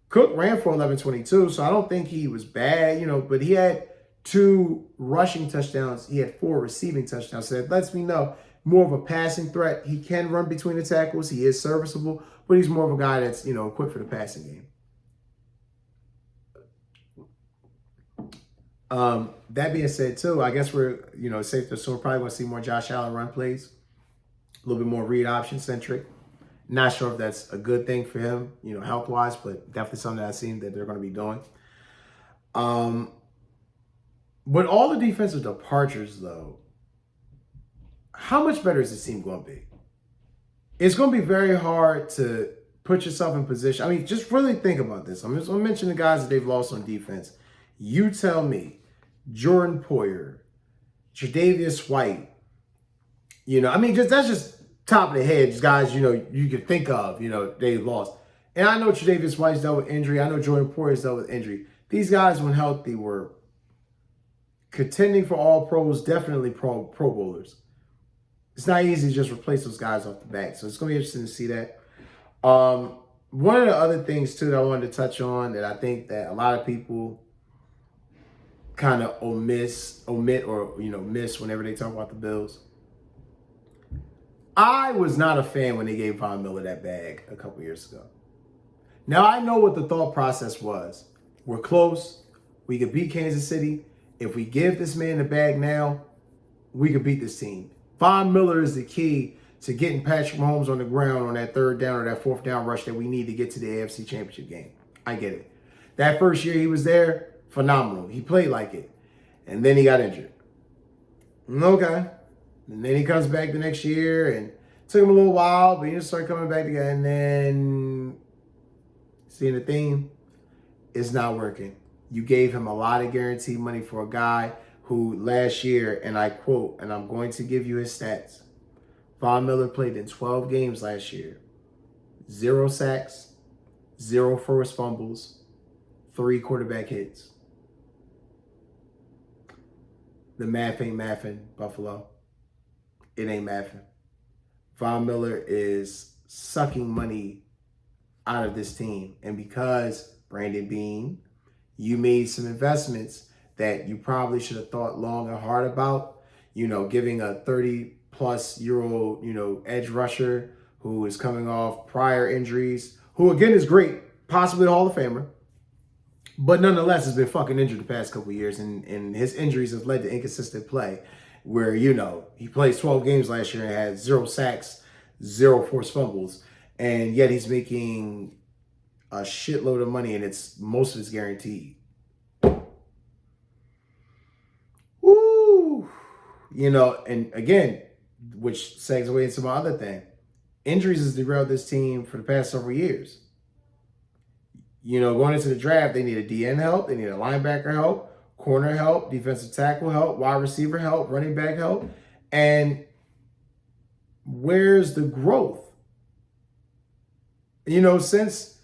Cook ran for 1122, so I don't think he was bad, but he had 2 rushing touchdowns. He had 4 receiving touchdowns. So that lets me know more of a passing threat. He can run between the tackles. He is serviceable, but he's more of a guy that's, equipped for the passing game. That being said, too, I guess we're, safe to assume we're probably going to see more Josh Allen run plays, a little bit more read option centric. Not sure if that's a good thing for him, health wise, but definitely something that I've seen that they're going to be doing. With all the defensive departures, though, how much better is this team going to be? It's going to be very hard to put yourself in position. I mean, just really think about this. I'm just going to mention the guys that they've lost on defense. You tell me, Jordan Poyer, Tre'Davious White, that's just top of the head, just guys, you could think of, they've lost. And I know Tre'Davious White's dealt with injury. I know Jordan Poyer's dealt with injury. These guys, when healthy, were contending for all pros, definitely pro bowlers. It's not easy to just replace those guys off the bat. So it's going to be interesting to see that. One of the other things, too, that I wanted to touch on that I think that a lot of people kind of miss whenever they talk about the Bills. I was not a fan when they gave Von Miller that bag a couple years ago. Now, I know what the thought process was. We're close. We could beat Kansas City. If we give this man the bag now, we could beat this team. Von Miller is the key to getting Patrick Mahomes on the ground on that third down or that fourth down rush that we need to get to the AFC Championship game. I get it. That first year he was there, phenomenal. He played like it. And then he got injured. Okay. And then he comes back the next year, and it took him a little while, but he just started coming back together. And then, seeing the theme, it's not working. You gave him a lot of guaranteed money for a guy who last year, and I quote, and I'm going to give you his stats, Von Miller played in 12 games last year. 0 sacks, 0 forced fumbles, 3 quarterback hits. The math ain't mathing, Buffalo. It ain't mathing. Von Miller is sucking money out of this team. And because, Brandon Beane, you made some investments that you probably should have thought long and hard about, giving a 30-plus-year-old, edge rusher who is coming off prior injuries, who, again, is great, possibly a Hall of Famer, but nonetheless has been fucking injured the past couple of years, and his injuries have led to inconsistent play where, he plays 12 games last year and had 0 sacks, 0 forced fumbles, and yet he's making a shitload of money, and most of it's guaranteed. Woo! And again, which segues away into my other thing. Injuries has derailed this team for the past several years. Going into the draft, they need a DN help, they need a linebacker help, corner help, defensive tackle help, wide receiver help, running back help. And where's the growth? Since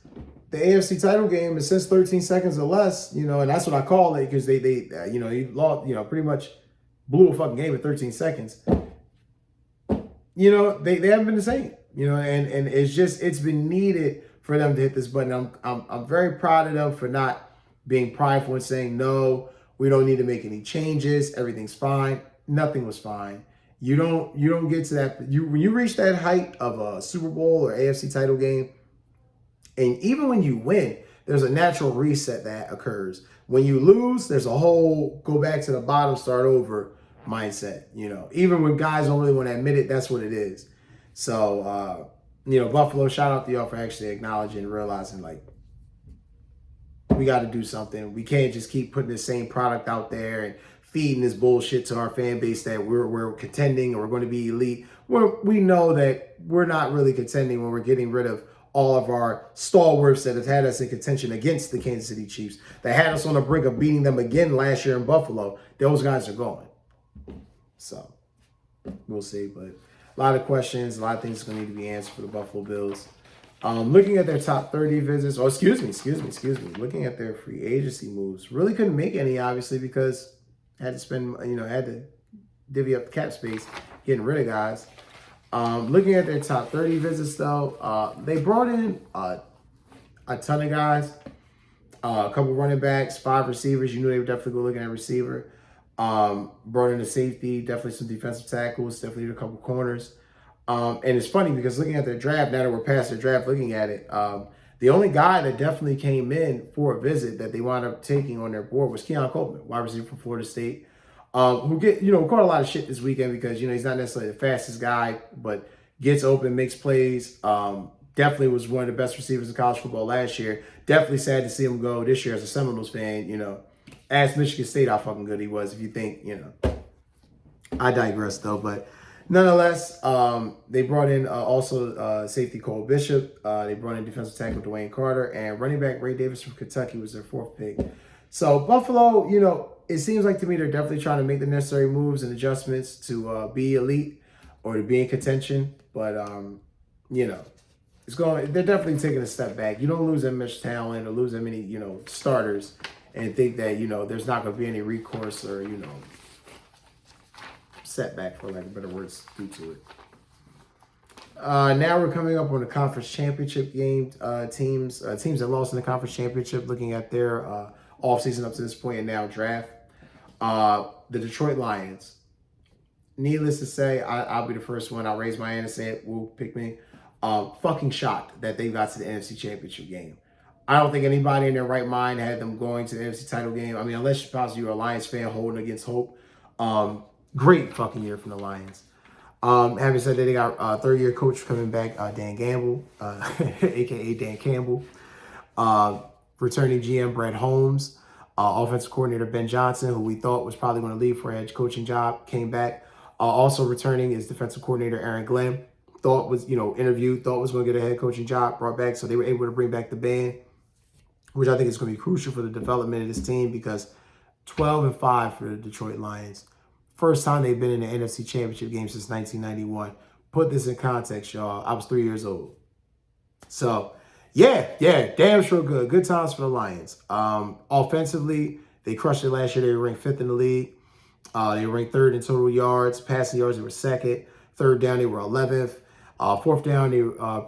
the AFC title game is since 13 seconds or less, and that's what I call it because they lost, pretty much blew a fucking game in 13 seconds. They haven't been the same, and it's been needed for them to hit this button. I'm very proud of them for not being prideful and saying, no, we don't need to make any changes. Everything's fine. Nothing was fine. You don't get to that. When you reach that height of a Super Bowl or AFC title game, and even when you win, there's a natural reset that occurs. When you lose, there's a whole go back to the bottom, start over mindset. Even when guys don't really want to admit it, that's what it is. So, Buffalo, shout out to y'all for actually acknowledging and realizing, we got to do something. We can't just keep putting the same product out there and feeding this bullshit to our fan base that we're contending or we're going to be elite. We know that we're not really contending when we're getting rid of all of our stalwarts that have had us in contention against the Kansas City Chiefs, that had us on the brink of beating them again last year in Buffalo. Those guys are gone. So, we'll see. But a lot of questions, a lot of things are going to need to be answered for the Buffalo Bills. Looking at their top 30 visits, looking at their free agency moves, really couldn't make any, obviously, because I had to spend, had to divvy up the cap space, getting rid of guys. Looking at their top 30 visits, though, they brought in a ton of guys, a couple running backs, 5 receivers. You knew they were definitely looking at receiver. Brought in a safety, definitely some defensive tackles, definitely a couple corners. And it's funny because looking at their draft, now that we're past the draft, looking at it, the only guy that definitely came in for a visit that they wound up taking on their board was Keon Coleman, wide receiver from Florida State, who caught a lot of shit this weekend because, he's not necessarily the fastest guy, but gets open, makes plays. Definitely was one of the best receivers in college football last year. Definitely sad to see him go this year as a Seminoles fan, Ask Michigan State how fucking good he was if you think, I digress though, but nonetheless, they brought in also safety Cole Bishop. They brought in defensive tackle Dwayne Carter, and running back Ray Davis from Kentucky was their fourth pick. So Buffalo, it seems like to me they're definitely trying to make the necessary moves and adjustments to be elite or to be in contention. But they're definitely taking a step back. You don't lose that much talent or lose that many, starters and think that, there's not going to be any recourse or, setback, for lack of better words, due to it. Now we're coming up on the conference championship game teams that lost in the conference championship, looking at their offseason up to this point and now draft. The Detroit Lions. Needless to say, I'll be the first one. I'll raise my hand and say it. Will pick me. Fucking shocked that they got to the NFC championship game. I don't think anybody in their right mind had them going to the NFC title game. I mean, unless possibly you're a Lions fan holding against hope. Great fucking year from the Lions. Having said that, they got third-year coach coming back, Dan Gamble, a.k.a. Dan Campbell. Returning GM Brett Holmes. Offensive coordinator Ben Johnson, who we thought was probably going to leave for a head coaching job, came back. Also returning is defensive coordinator Aaron Glenn. Thought was, interviewed, thought was going to get a head coaching job, brought back. So they were able to bring back the band, which I think is going to be crucial for the development of this team because 12-5 for the Detroit Lions. First time they've been in the NFC Championship game since 1991. Put this in context, y'all. I was 3 years old. So, yeah, damn sure good. Good times for the Lions. Offensively, they crushed it last year. They were ranked 5th in the league. They were ranked 3rd in total yards. Passing yards, they were 2nd. Third down, they were 11th. Fourth down,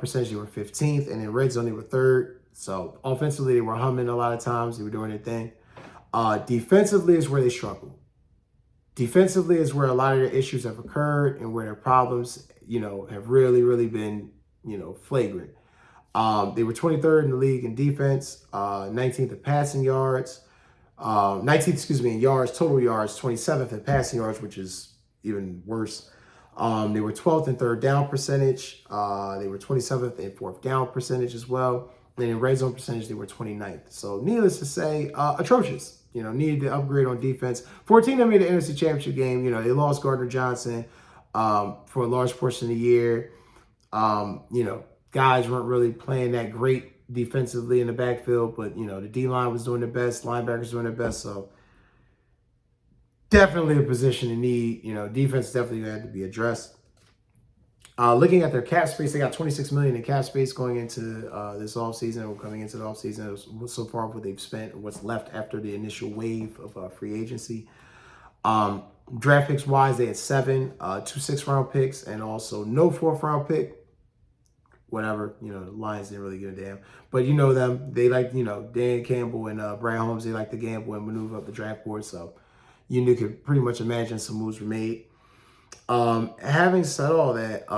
percentage, they were 15th. And in red zone, they were 3rd. So, offensively, they were humming a lot of times. They were doing their thing. Defensively is where they struggled. Defensively is where a lot of their issues have occurred and where their problems, have really, really been, flagrant. They were 23rd in the league in defense, 19th in passing yards, 19th, in yards, total yards, 27th in passing yards, which is even worse. They were 12th in third down percentage. They were 27th in fourth down percentage as well. And in red zone percentage, they were 29th. So needless to say, atrocious. Needed to upgrade on defense. 14 that made the NFC Championship game. They lost Gardner Johnson for a large portion of the year. Guys weren't really playing that great defensively in the backfield, but, the D-line was doing their best. Linebackers doing their best. So definitely a position in need. Defense definitely had to be addressed. Looking at their cap space, they got $26 million in cap space going into this offseason or coming into the offseason. So far, what they've spent, what's left after the initial wave of free agency. Draft picks wise, they had 7, 2 6th-round picks, and also no 4th-round pick. Whatever, the Lions didn't really give a damn. But them, they like, Dan Campbell and Brad Holmes, they like to gamble and maneuver up the draft board. So you could pretty much imagine some moves were made. Having said all that,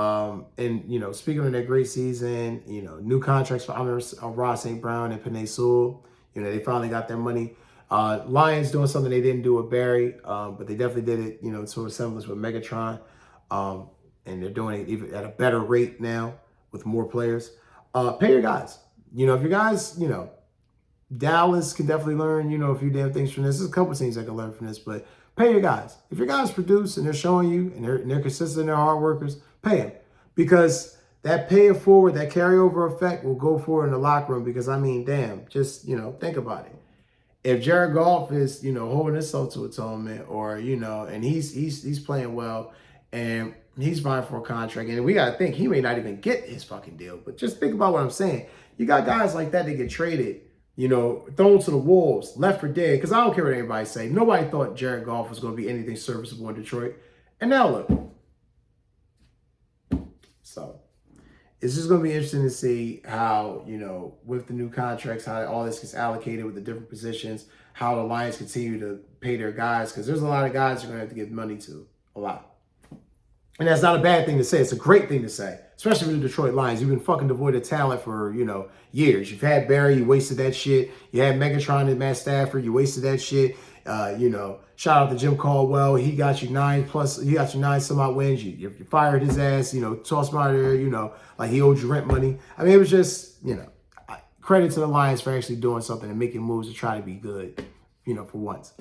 and speaking of that great season, new contracts for Ross St. Brown and Penei Sewell, they finally got their money. Lions doing something they didn't do with Barry, but they definitely did it, to a semblance with Megatron. And they're doing it even at a better rate now with more players. Pay your guys. If your guys, Dallas can definitely learn, a few damn things from this. There's a couple of things that can learn from this, but pay your guys. If your guys produce and they're showing you and they're consistent, they're hard workers, pay them. Because that pay it forward, that carryover effect will go forward in the locker room. Because, damn, just, think about it. If Jared Goff is, holding himself to atonement or, and he's playing well and he's vying for a contract, and we got to think he may not even get his fucking deal. But just think about what I'm saying. You got guys like that get traded, thrown to the wolves, left for dead. Because I don't care what anybody say. Nobody thought Jared Goff was going to be anything serviceable in Detroit. And now look. So, it's just going to be interesting to see how, with the new contracts, how all this gets allocated with the different positions, how the Lions continue to pay their guys, because there's a lot of guys you're going to have to give money to, a lot. And that's not a bad thing to say. It's a great thing to say, especially with the Detroit Lions. You've been fucking devoid of talent for, years. You've had Barry, you wasted that shit. You had Megatron and Matt Stafford, you wasted that shit. Shout out to Jim Caldwell. He got you 9 some odd wins. You fired his ass, tossed him out of there, like he owed you rent money. I mean, it was just, credit to the Lions for actually doing something and making moves to try to be good, for once.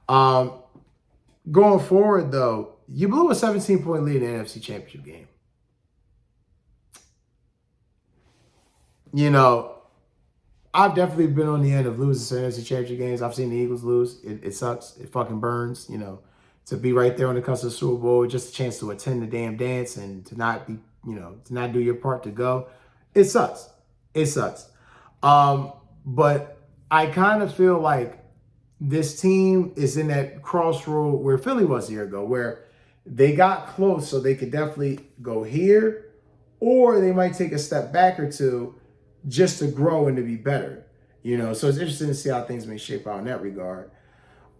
Going forward, though, you blew a 17-point lead in the NFC Championship game. I've definitely been on the end of losing some NFC Championship games. I've seen the Eagles lose. It sucks. It fucking burns, to be right there on the cusp of the Super Bowl, just a chance to attend the damn dance and to not be, to not do your part to go. It sucks. It sucks. But I kind of feel like this team is in that crossroad where Philly was a year ago, where they got close, so they could definitely go here, or they might take a step back or two just to grow and to be better. So it's interesting to see how things may shape out in that regard.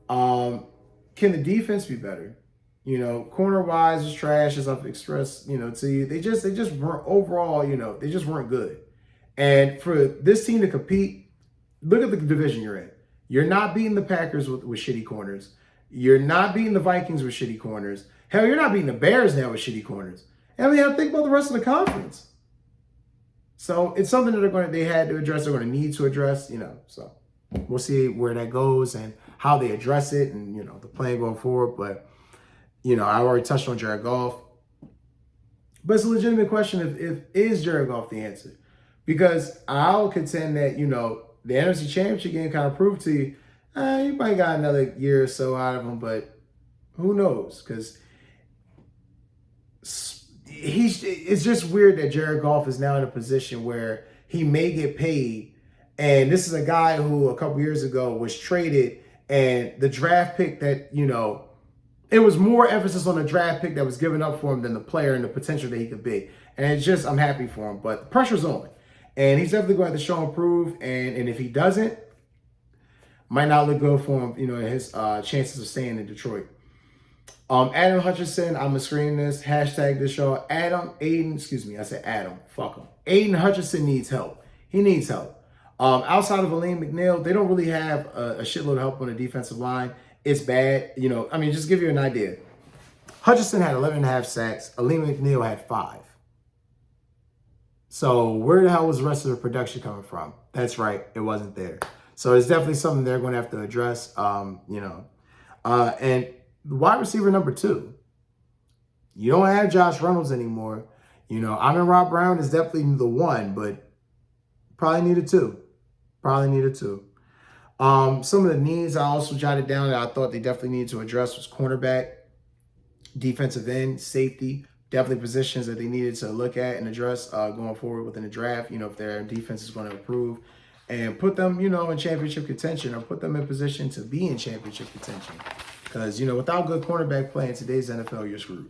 Can the defense be better? Corner-wise is trash, as I've expressed, to you. They just weren't overall, they just weren't good. And for this team to compete, look at the division you're in. You're not beating the Packers with shitty corners. You're not beating the Vikings with shitty corners. Hell, you're not beating the Bears now with shitty corners. And I mean, think about the rest of the conference. So it's something that they had to address. They're going to need to address, So we'll see where that goes and how they address it and, the plan going forward. But, I already touched on Jared Goff. But it's a legitimate question if is Jared Goff the answer? Because I'll contend that, the NFC Championship game kind of proved to you, you might got another year or so out of him, but who knows? Because it's just weird that Jared Goff is now in a position where he may get paid. And this is a guy who a couple years ago was traded, and the draft pick that, it was more emphasis on the draft pick that was given up for him than the player and the potential that he could be. And it's just, I'm happy for him, but the pressure's on. And he's definitely going to have to show and prove. And if he doesn't, might not look good for him, his chances of staying in Detroit. Adam Hutchinson, I'm going to screen this. Hashtag this show. Fuck him. Aiden Hutchinson needs help. He needs help. Outside of Aleem McNeil, they don't really have a shitload of help on the defensive line. It's bad. Just give you an idea. Hutchinson had 11.5 sacks. Aleem McNeil had 5. So where the hell was the rest of the production coming from? That's right. It wasn't there. So it's definitely something they're going to have to address, And wide receiver number 2, you don't have Josh Reynolds anymore. Amon Rob Brown is definitely the one, but probably need a 2. Some of the needs I also jotted down that I thought they definitely needed to address was cornerback, defensive end, safety. Definitely positions that they needed to look at and address going forward within the draft, if their defense is going to improve and put them, in championship contention or put them in position to be in championship contention. Because, without good cornerback play in today's NFL, you're screwed.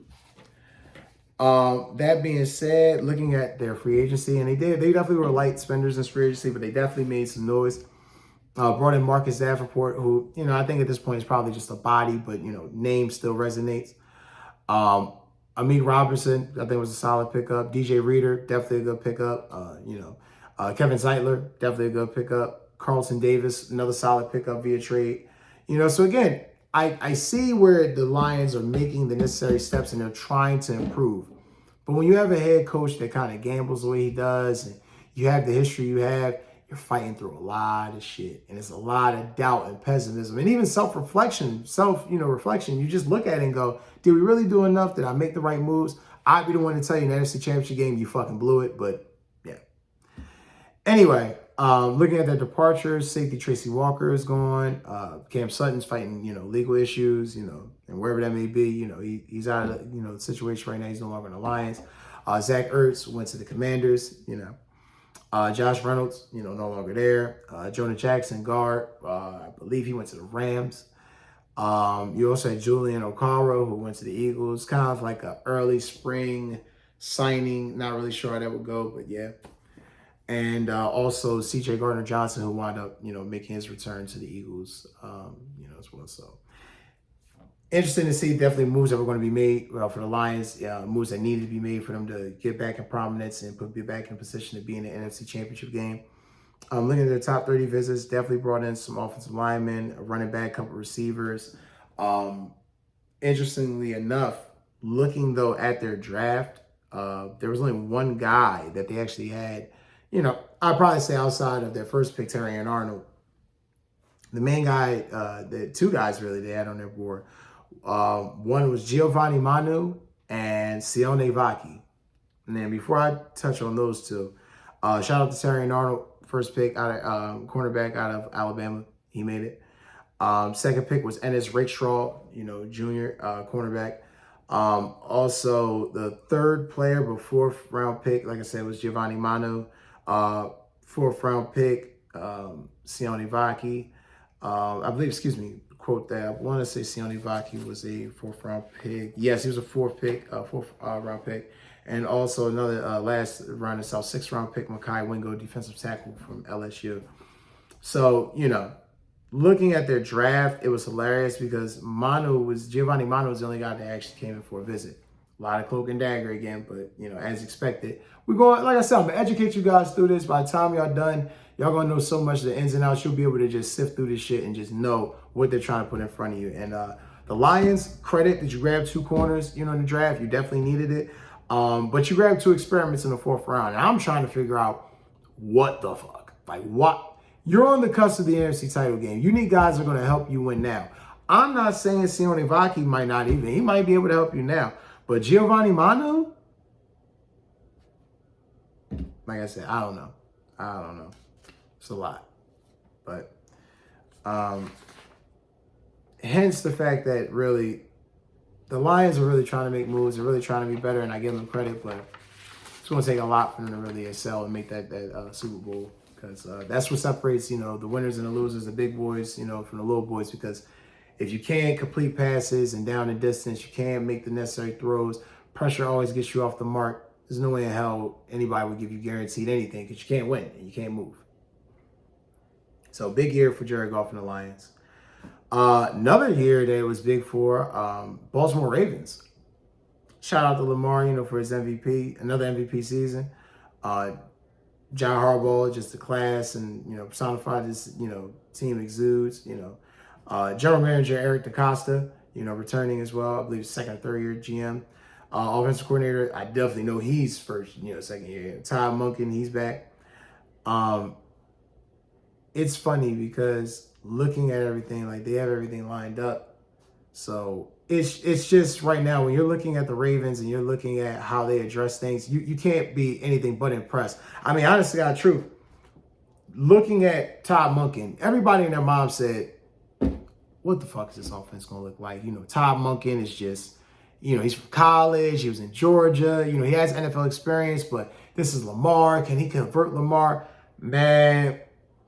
That being said, looking at their free agency, and they definitely were light spenders in free agency, but they definitely made some noise. Brought in Marcus Davenport, who, I think at this point is probably just a body, but, name still resonates. Amik Robinson, I think was a solid pickup. DJ Reader, definitely a good pickup. Kevin Zeitler, definitely a good pickup. Carlton Davis, another solid pickup via trade. So again, I see where the Lions are making the necessary steps and they're trying to improve. But when you have a head coach that kind of gambles the way he does, and you have the history you have, you're fighting through a lot of shit. And it's a lot of doubt and pessimism and even self-reflection, reflection. You just look at it and go, did we really do enough? Did I make the right moves? I'd be the one to tell you in the NFC Championship game, you fucking blew it. But yeah. Anyway, looking at their departures, safety Tracy Walker is gone. Cam Sutton's fighting, legal issues, and wherever that may be, he's out of the situation right now. He's no longer in the Lions. Zach Ertz went to the Commanders, Josh Reynolds, no longer there. Jonah Jackson, guard, I believe he went to the Rams. You also had Julian Okaro, who went to the Eagles, kind of like an early spring signing. Not really sure how that would go, but yeah. And also C.J. Gardner-Johnson, who wound up, making his return to the Eagles, as well. So interesting to see. Definitely moves that were going to be made for the Lions. Moves that needed to be made for them to get back in prominence and be back in position to be in the NFC Championship game. Looking at their top 30 visits, definitely brought in some offensive linemen, a running back, a couple receivers. Interestingly enough, looking though at their draft, there was only one guy that they actually had. I'd probably say outside of their first pick, Terry and Arnold, the main guy, the two guys really they had on their board. One was Giovanni Manu and Sione Vaki. And then before I touch on those two, shout out to Terry and Arnold, first pick out of cornerback out of Alabama. He made it. Second pick was Ennis Rakestraw, junior cornerback. Also, the third player, but fourth round pick, like I said, was Giovanni Manu. Fourth round pick, Sione Vaki. I believe, quote that. I want to say Sione Vaki was a fourth round pick. Yes, he was a fourth round pick. And also another last round of South, sixth round pick, Makai Wingo, defensive tackle from LSU. So, looking at their draft, it was hilarious because Giovanni Manu was the only guy that actually came in for a visit. A lot of cloak and dagger again, but, as expected. We're going, like I said, I'm going to educate you guys through this. By the time y'all done, y'all going to know so much of the ins and outs. You'll be able to just sift through this shit and just know what they're trying to put in front of you. And the Lions, credit that you grabbed two corners, in the draft. You definitely needed it. But you grabbed two experiments in the fourth round. And I'm trying to figure out what the fuck. Like, what? You're on the cusp of the NFC title game. You need guys that are going to help you win now. I'm not saying Sione Vaki might not even. He might be able to help you now. But Giovanni Manu? Like I said, I don't know. It's a lot. But hence the fact that really the Lions are really trying to make moves. They're really trying to be better, and I give them credit. But it's going to take a lot for them to really excel and make that Super Bowl. Because that's what separates, the winners and the losers, the big boys, from the little boys. Because if you can't complete passes and down and distance, you can't make the necessary throws, pressure always gets you off the mark. There's no way in hell anybody would give you guaranteed anything because you can't win and you can't move. So big year for Jared Goff and the Lions. Another year that it was big for Baltimore Ravens. Shout out to Lamar, for his MVP, another MVP season. John Harbaugh, just the class and, personified this, team exudes, General Manager Eric DaCosta, returning as well. I believe second or third year GM. Offensive coordinator, I definitely know he's first, second year. Todd Monken, he's back. It's funny because looking at everything, like they have everything lined up. So it's just right now when you're looking at the Ravens and you're looking at how they address things, you can't be anything but impressed. I mean, honestly, God, truth. Looking at Todd Monken, everybody and their mom said, what the fuck is this offense going to look like? Todd Monken is just, he's from college. He was in Georgia. He has NFL experience, but this is Lamar. Can he convert Lamar? Man,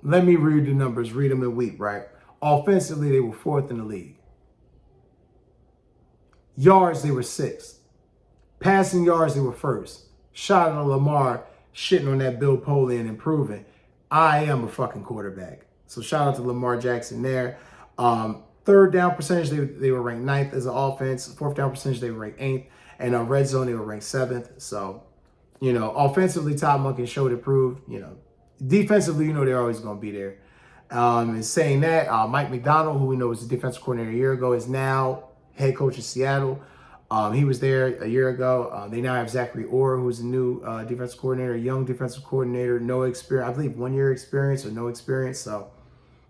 let me read the numbers. Read them and weep, right? Offensively, they were fourth in the league. Yards, they were sixth. Passing yards, they were first. Shout out to Lamar shitting on that Bill Polian and improving. I am a fucking quarterback. So shout out to Lamar Jackson there. Third down percentage, they were ranked 9th as an offense. Fourth down percentage, they were ranked 8th. And red zone, they were ranked 7th. So, offensively, Todd Monken showed improved. Defensively, they're always going to be there. And saying that, Mike McDonald, who we know was the defensive coordinator a year ago, is now head coach in Seattle. He was there a year ago. They now have Zachary Orr, who's a new defensive coordinator, young defensive coordinator, no experience. I believe 1 year experience or no experience. So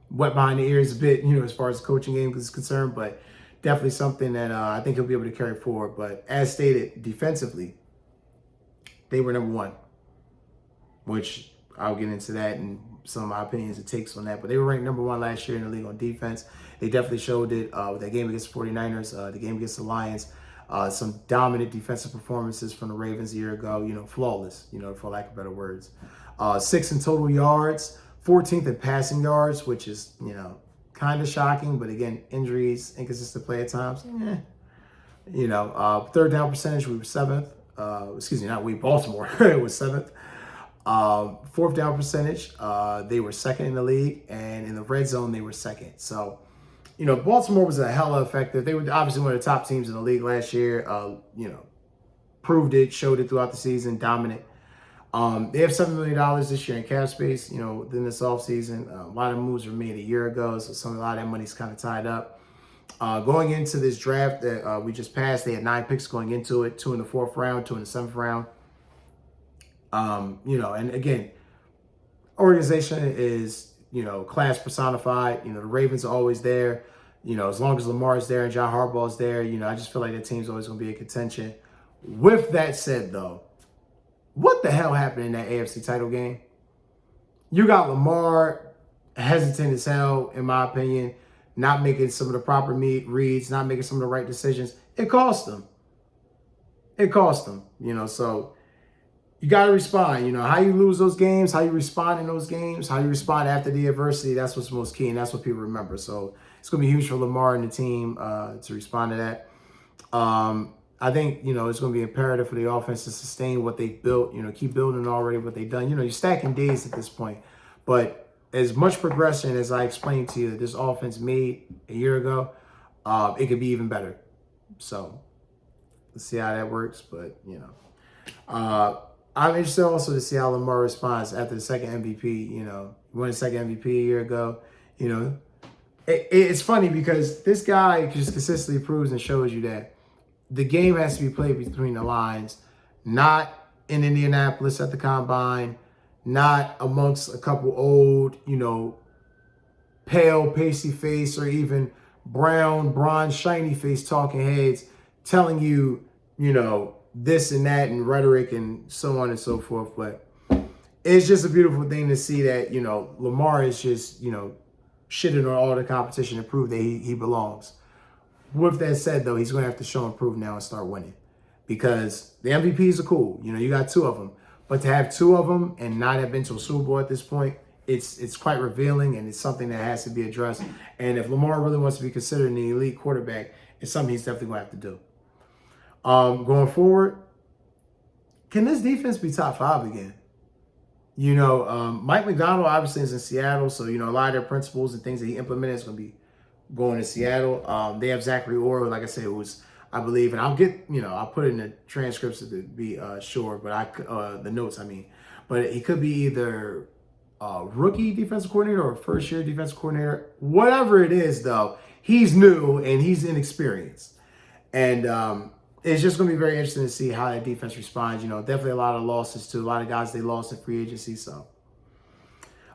wet behind the ears a bit, as far as the coaching game is concerned, but definitely something that I think he'll be able to carry forward. But as stated, defensively, they were number one, which I'll get into that and some of my opinions and takes on that. But they were ranked number one last year in the league on defense. They definitely showed it with that game against the 49ers, the game against the Lions. Some dominant defensive performances from the Ravens a year ago, flawless, for lack of better words. 6th in total yards, 14th in passing yards, which is, kind of shocking. But again, injuries, inconsistent play at times. Third down percentage, we were 7th. Baltimore. It was 7th. Fourth down percentage, they were second in the league, and in the red zone, they were second. So, Baltimore was a hella effective. They were obviously one of the top teams in the league last year. Proved it, showed it throughout the season, dominant. They have $7 million this year in cap space, within this offseason. A lot of moves were made a year ago, so a lot of that money's kind of tied up. Going into this draft that we just passed, they had 9 picks going into it, 2 in the 4th round, 2 in the 7th round. And again, organization is, class personified. The Ravens are always there. As long as Lamar is there and John Harbaugh is there, I just feel like the team's always going to be in contention. With that said, though, what the hell happened in that AFC title game? You got Lamar hesitant as hell, in my opinion, not making some of the proper reads, not making some of the right decisions. It cost them. So you got to respond. How you lose those games, how you respond in those games, how you respond after the adversity, that's what's most key, and that's what people remember. So it's going to be huge for Lamar and the team to respond to that. I think, it's going to be imperative for the offense to sustain what they've built, keep building already what they've done. You're stacking days at this point. But as much progression as I explained to you that this offense made a year ago, it could be even better. So let's see how that works. But, I'm interested also to see how Lamar responds after the second MVP. He won the second MVP a year ago. It's funny because this guy just consistently proves and shows you that the game has to be played between the lines, not in Indianapolis at the combine, not amongst a couple old, pale, pasty face, or even brown, bronze, shiny face talking heads telling you, this and that and rhetoric and so on and so forth. But it's just a beautiful thing to see that, Lamar is just, shitting on all the competition to prove that he belongs. With that said, though, he's going to have to show and prove now and start winning, because the MVPs are cool. You got 2 of them, but to have 2 of them and not have been to a Super Bowl at this point, it's quite revealing, and it's something that has to be addressed. And if Lamar really wants to be considered an elite quarterback, it's something he's definitely going to have to do. Going forward, can this defense be top 5 again? Mike McDonald obviously is in Seattle, so a lot of their principles and things that he implemented is going to be going to Seattle. They have Zachary Orr, like I said, it was, I believe, and I'll get, I'll put it in the transcripts to be sure, but the notes, but he could be either a rookie defensive coordinator or a first-year defensive coordinator. Whatever it is, though, he's new and he's inexperienced. And it's just going to be very interesting to see how that defense responds. Definitely a lot of losses, too. A lot of guys they lost in free agency, so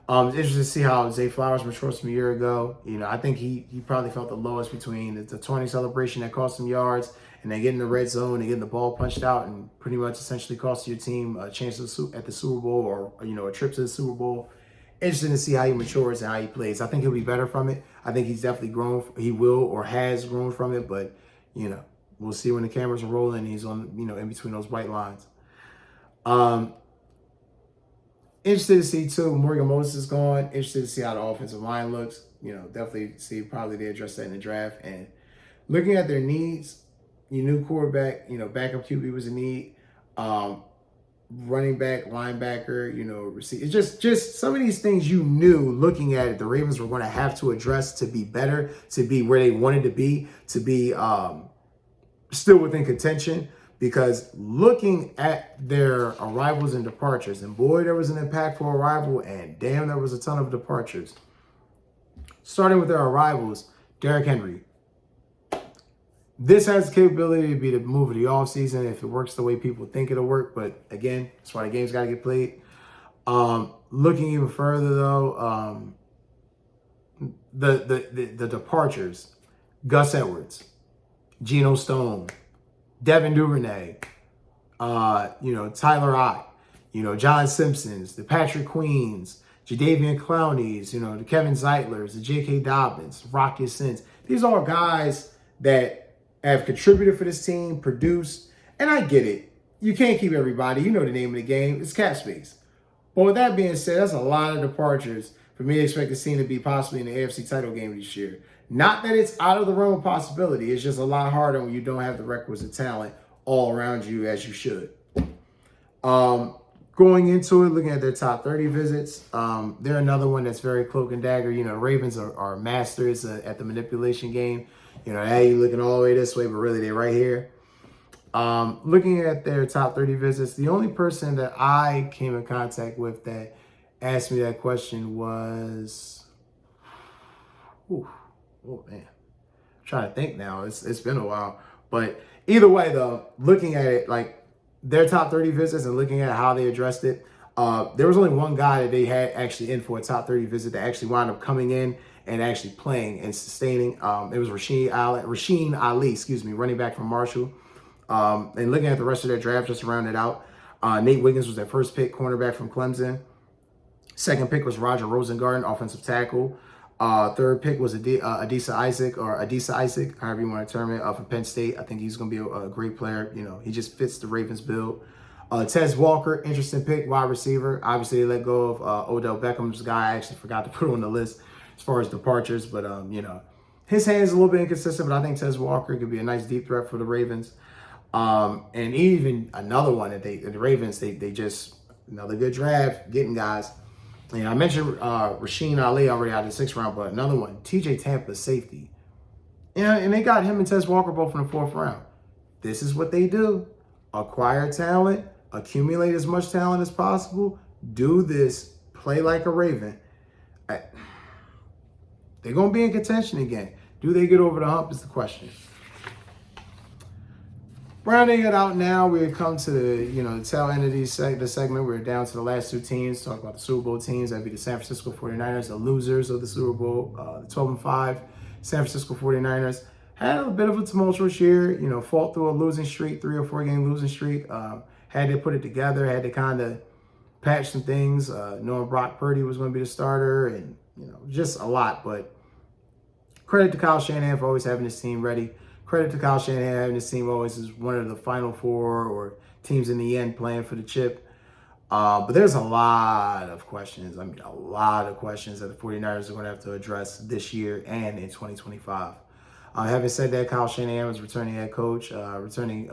it's interesting to see how Zay Flowers matures from a year ago. I think he probably felt the lowest between the 20 celebration that cost him yards and then getting the red zone and getting the ball punched out and pretty much essentially cost your team a chance at the Super Bowl or, a trip to the Super Bowl. Interesting to see how he matures and how he plays. I think he'll be better from it. I think he's definitely grown. He will or has grown from it, but, we'll see when the cameras are rolling. He's on, in between those white lines. Interested to see, too, Morgan Moses is gone. Interested to see how the offensive line looks. Definitely see probably they address that in the draft. And looking at their needs, your new quarterback, backup QB was a need. Running back, linebacker, receiver. It's just some of these things you knew looking at it, the Ravens were going to have to address to be better, to be where they wanted to be still within contention. Because looking at their arrivals and departures, and boy, there was an impactful arrival, and damn, there was a ton of departures. Starting with their arrivals, Derrick Henry. This has the capability to be the move of the offseason if it works the way people think it'll work. But again, that's why the game's got to get played. Looking even further, though, the departures, Gus Edwards, Geno Stone, Devin Duvernay, Tyler Ott, John Simpsons, the Patrick Queens, Jadeveon Clowneys, the Kevin Zeitlers, the J.K. Dobbins, Rock Ya-Sins. These are all guys that have contributed for this team, produced, and I get it. You can't keep everybody. You know the name of the game. It's cap space. But with that being said, that's a lot of departures for me to expect the team to be possibly in the AFC title game this year. Not that it's out of the realm of possibility. It's just a lot harder when you don't have the requisite talent all around you as you should. Going into it, looking at their top 30 visits, they're another one that's very cloak and dagger. You know, Ravens are masters at the manipulation game. You know, hey, you're looking all the way this way, but really they're right here. Looking at their top 30 visits, the only person that I came in contact with that asked me that question was, oh man, I'm trying to think now. It's been a while, but either way though, looking at it like their top 30 visits and looking at how they addressed it, there was only one guy that they had actually in for a top 30 visit that actually wound up coming in and actually playing and sustaining. It was Rasheen Ali, running back from Marshall. And looking at the rest of their draft, just to round it out, Nate Wiggins was their first pick, cornerback from Clemson. Second pick was Roger Rosengarten, offensive tackle. Third pick was Adisa Isaac, however you want to term it, from Penn State. I think he's going to be a great player. You know, he just fits the Ravens build. Tez Walker, interesting pick, wide receiver. Obviously, they let go of Odell Beckham's guy. I actually forgot to put on the list as far as departures, but you know, his hand's a little bit inconsistent, but I think Tez Walker could be a nice deep threat for the Ravens. And even another one that the Ravens, they just, another good draft, getting guys. You know, I mentioned Rasheen Ali already out of the 6th round, but another one, TJ Tampa, safety. You know, and they got him and Tez Walker both in the 4th round. This is what they do. Acquire talent, accumulate as much talent as possible, do this, play like a Raven. They're going to be in contention again. Do they get over the hump is the question. Rounding it out now, we come to the tail end of the segment. We're down to the last 2 teams. Talk about the Super Bowl teams. That'd be the San Francisco 49ers, the losers of the Super Bowl, the 12-5 San Francisco 49ers. Had a bit of a tumultuous year, you know, fought through a losing streak, 3 or 4 game losing streak. Had to put it together, had to kind of patch some things, knowing Brock Purdy was going to be the starter, and, you know, just a lot. But credit to Kyle Shanahan for always having his team ready. Credit to Kyle Shanahan having his team always as one of the Final 4 or teams in the end playing for the chip. But there's a lot of questions. I mean, a lot of questions that the 49ers are going to have to address this year and in 2025. Having said that, Kyle Shanahan was returning head coach, returning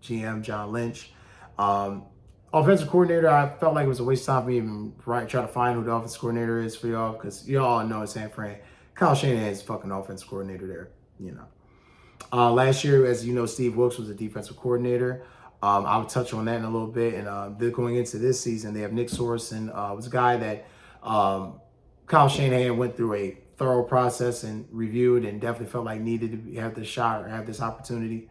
GM John Lynch. Offensive coordinator, I felt like it was a waste of time for me even try to find who the offensive coordinator is for y'all, because y'all know in San Fran, Kyle Shanahan is fucking offensive coordinator there, you know. Last year, as you know, Steve Wilkes was a defensive coordinator. I would touch on that in a little bit. And they're going into this season, they have Nick Sorensen, was a guy that Kyle Shanahan went through a thorough process and reviewed and definitely felt like needed to have this shot or have this opportunity.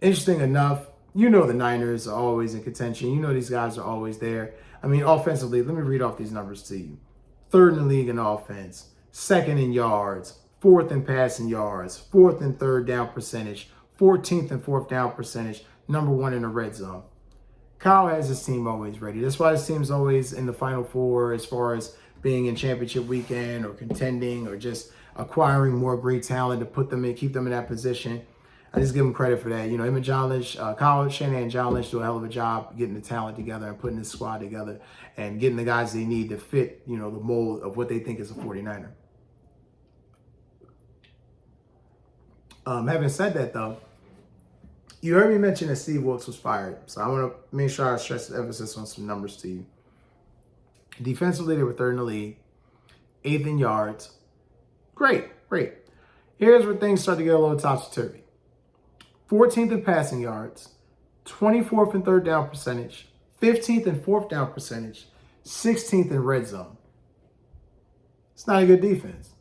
Interesting enough, you know the Niners are always in contention. You know these guys are always there. I mean, offensively, let me read off these numbers to you. 3rd in the league in offense, 2nd in yards, 4th in passing yards, 4th and 3rd down percentage, 14th and 4th down percentage, number 1 in the red zone. Kyle has his team always ready. That's why his team's always in the Final 4 as far as being in championship weekend or contending or just acquiring more great talent to put them in, keep them in that position. I just give him credit for that. You know, him and John Lynch, Kyle Shanahan and John Lynch do a hell of a job getting the talent together and putting this squad together and getting the guys they need to fit, you know, the mold of what they think is a 49er. Having said that, though, you heard me mention that Steve Wilkes was fired. So I want to make sure I stress the emphasis on some numbers to you. Defensively, they were 3rd in the league, 8th in yards. Great. Here's where things start to get a little topsy-turvy. 14th in passing yards, 24th in 3rd down percentage, 15th in 4th down percentage, 16th in red zone. It's not a good defense.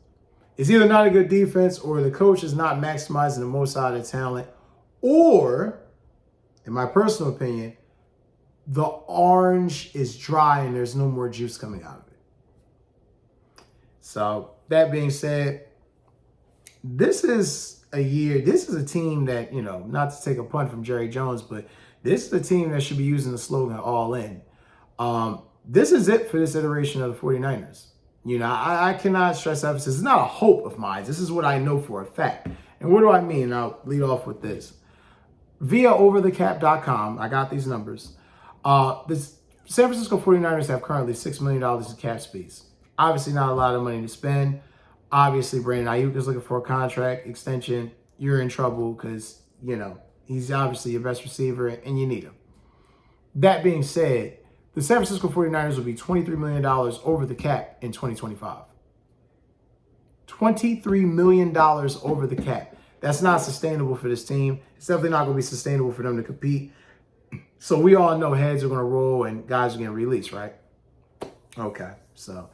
It's either not a good defense or the coach is not maximizing the most out of the talent, or, in my personal opinion, the orange is dry and there's no more juice coming out of it. So that being said, this is a team that, you know, not to take a punt from Jerry Jones, but this is a team that should be using the slogan all in. This is it for this iteration of the 49ers. You know, I cannot stress emphasis. It's not a hope of mine. This is what I know for a fact. And what do I mean? I'll lead off with this. Via overthecap.com, I got these numbers. The San Francisco 49ers have currently $6 million in cap space. Obviously not a lot of money to spend. Obviously, Brandon Ayuk is looking for a contract extension. You're in trouble because, you know, He's obviously your best receiver, and you need him. That being said, the San Francisco 49ers will be $23 million over the cap in 2025. $23 million over the cap. That's not sustainable for this team. It's definitely not going to be sustainable for them to compete. So we all know heads are going to roll and guys are getting released, right? Okay, so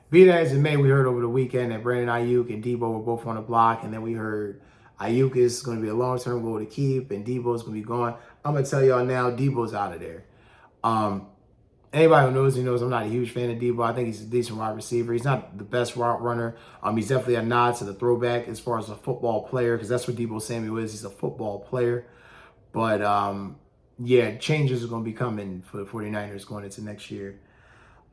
be that as it may, we heard over the weekend that Brandon Ayuk and Debo were both on the block, and then we heard Ayuk is going to be a long-term goal to keep, and Debo's going to be gone. I'm going to tell y'all now, Debo's out of there. Anybody who knows me knows I'm not a huge fan of Debo. I think he's a decent wide receiver. He's not the best route runner. He's definitely a nod to the throwback as far as a football player, because that's what Debo Samuel is. He's a football player. But, yeah, changes are going to be coming for the 49ers going into next year.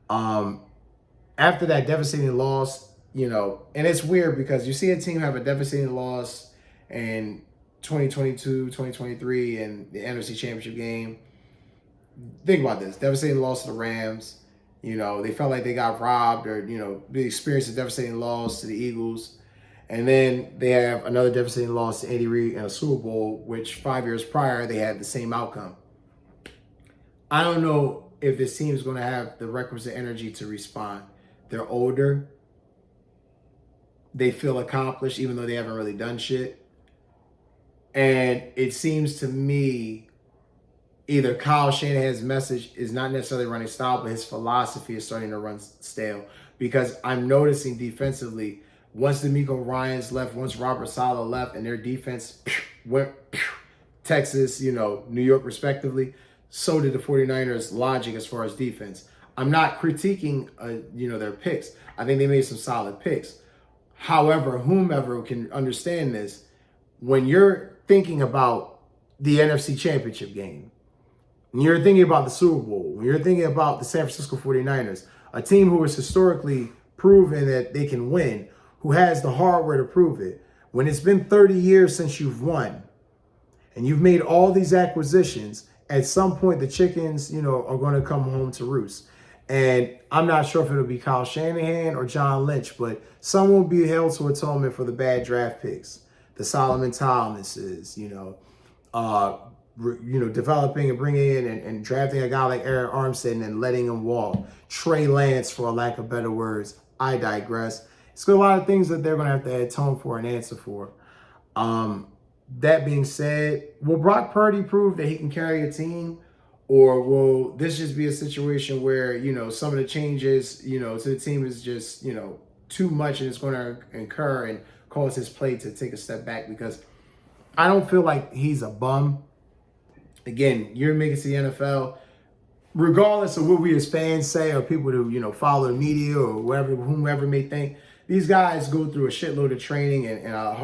After that devastating loss, and it's weird because you see a team have a devastating loss in 2022, 2023 in the NFC Championship game. Think about this. Devastating loss to the Rams. They felt like they got robbed, or, they experienced a devastating loss to the Eagles. And then they have another devastating loss to Andy Reid in a Super Bowl, which 5 years prior, they had the same outcome. I don't know if this team is going to have the requisite energy to respond. They're older. They feel accomplished, even though they haven't really done shit. And it seems to me either Kyle Shanahan's message is not necessarily running style, but his philosophy is starting to run stale. Because I'm noticing defensively, once DeMeco Ryans left, once Robert Saleh left, and their defense went Texas, New York respectively, so did the 49ers' logic as far as defense. I'm not critiquing, their picks. I think they made some solid picks. However, whomever can understand this, when you're thinking about the NFC Championship game, when you're thinking about the Super Bowl, when you're thinking about the San Francisco 49ers, a team who has historically proven that they can win, who has the hardware to prove it, when it's been 30 years since you've won, and you've made all these acquisitions, at some point the chickens, are going to come home to roost. And I'm not sure if it'll be Kyle Shanahan or John Lynch, but someone will be held to atonement for the bad draft picks, the Solomon Thomases, developing and bringing in and drafting a guy like Eric Armstead and then letting him walk. Trey Lance, for a lack of better words. I digress. It's got a lot of things that they're going to have to atone for and answer for. That being said, will Brock Purdy prove that he can carry a team? Or will this just be a situation where, some of the changes, to the team is just, too much, and it's going to incur and cause his play to take a step back? Because I don't feel like he's a bum. Again, you're making it to the NFL, regardless of what we as fans say or people who, follow the media or whomever may think. These guys go through a shitload of training and a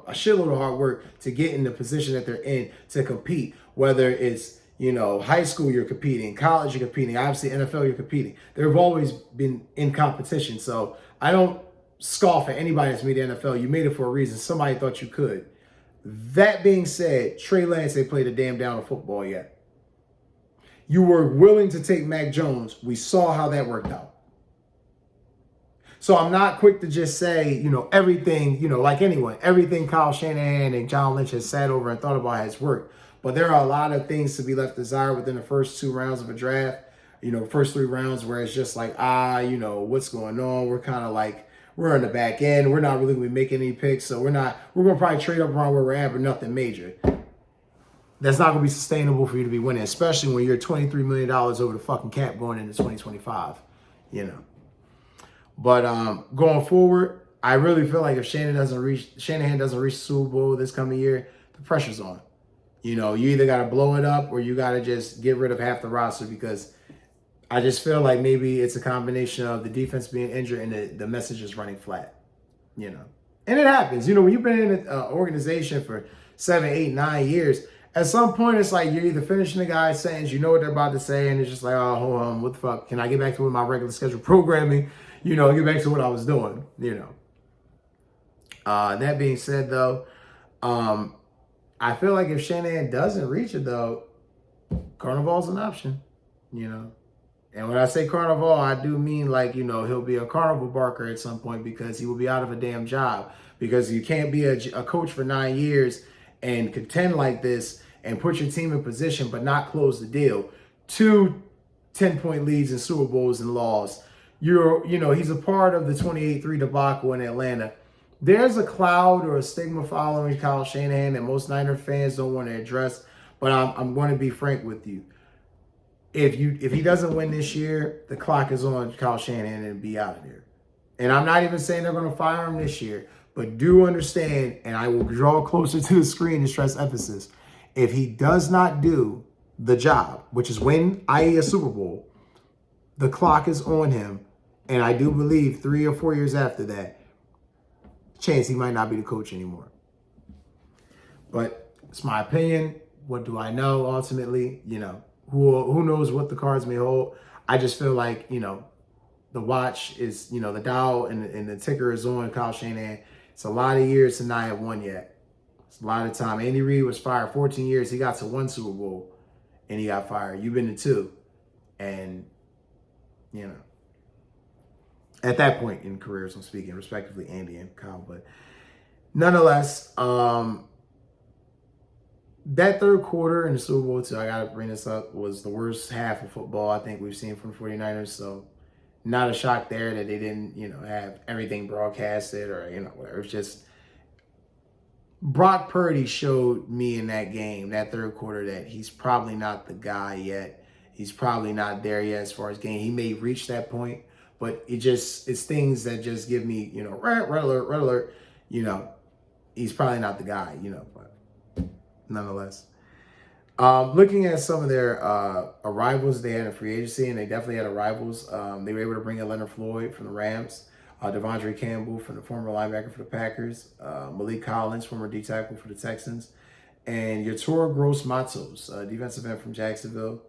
shitload of hard work to get in the position that they're in to compete. Whether it's, high school you're competing, college you're competing, obviously NFL you're competing. They've always been in competition. So I don't scoff at anybody that's made the NFL. You made it for a reason. Somebody thought you could. That being said, Trey Lance ain't played a damn down of football yet. You were willing to take Mac Jones. We saw how that worked out. So I'm not quick to just say, everything, like anyone, everything Kyle Shanahan and John Lynch has sat over and thought about has worked. But there are a lot of things to be left desired within the first 2 rounds of a draft, first 3 rounds where it's just like, what's going on? We're kind of like, we're on the back end. We're not really going to be making any picks. So we're going to probably trade up around where we're at, but nothing major. That's not going to be sustainable for you to be winning, especially when you're $23 million over the fucking cap going into 2025, But going forward, I really feel like if Shanahan doesn't reach the Super Bowl this coming year, the pressure's on. You either got to blow it up or you got to just get rid of half the roster, because I just feel like maybe it's a combination of the defense being injured and the message is running flat, And it happens. When you've been in an organization for 7, 8, 9 years, at some point it's like you're either finishing the guy's sentence, you know what they're about to say, and it's just like, oh, hold on, what the fuck? Can I get back to my regular schedule programming? Get back to what I was doing, That being said, though, I feel like if Shanahan doesn't reach it, though, Carnival's an option, And when I say Carnival, I do mean like, he'll be a carnival barker at some point, because he will be out of a damn job. Because you can't be a coach for 9 years and contend like this and put your team in position but not close the deal, 2 10-point leads in Super Bowls and loss. He's a part of the 28-3 debacle in Atlanta. There's a cloud or a stigma following Kyle Shanahan that most Niner fans don't want to address, but I'm going to be frank with you. If he doesn't win this year, the clock is on Kyle Shanahan and be out of there. And I'm not even saying they're going to fire him this year, but do understand, and I will draw closer to the screen and stress emphasis, if he does not do the job, which is win, i.e. a Super Bowl, the clock is on him. And I do believe 3 or 4 years after that, chance he might not be the coach anymore. But it's my opinion. What do I know? Ultimately, who knows what the cards may hold. I just feel like, the watch is, the dial and the ticker is on Kyle Shanahan. It's a lot of years to not have won yet. It's a lot of time. Andy Reid was fired 14 years. He got to 1 Super Bowl and he got fired. You've been to 2. And, at that point in careers, I'm speaking respectively, Andy and Kyle. But nonetheless, that third quarter in the Super Bowl, too, I got to bring this up, was the worst half of football I think we've seen from the 49ers. So not a shock there that they didn't, have everything broadcasted or, whatever. It's just Brock Purdy showed me in that game, that third quarter, that he's probably not the guy yet. He's probably not there yet as far as game. He may reach that point, but it's things that just give me, red alert, he's probably not the guy, but nonetheless. Looking at some of their arrivals they had in free agency, and they definitely had arrivals. They were able to bring in Leonard Floyd from the Rams, Devondre Campbell from the former linebacker for the Packers, Malik Collins, former D tackle for the Texans, and Yator Gross-Matos, defensive end from Jacksonville.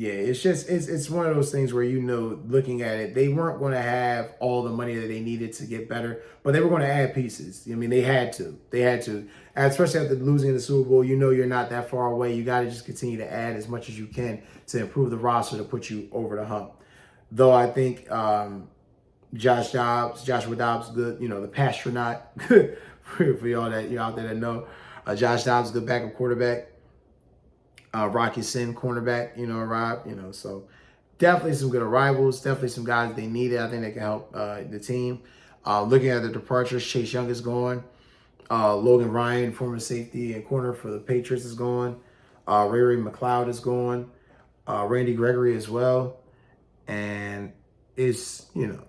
It's just it's one of those things where looking at it, they weren't going to have all the money that they needed to get better, but they were going to add pieces. I mean, they had to, and especially after losing the Super Bowl. You're not that far away. You got to just continue to add as much as you can to improve the roster to put you over the hump. Though I think Joshua Dobbs, good. The Pastronaut for y'all that out there that know, Josh Dobbs, good backup quarterback. Rocky Sin, cornerback, arrived, so definitely some good arrivals, definitely some guys they needed. I think they can help the team. Looking at the departures, Chase Young is gone. Logan Ryan, former safety and corner for the Patriots, is gone. Ray McLeod is gone. Randy Gregory as well. And it's dope.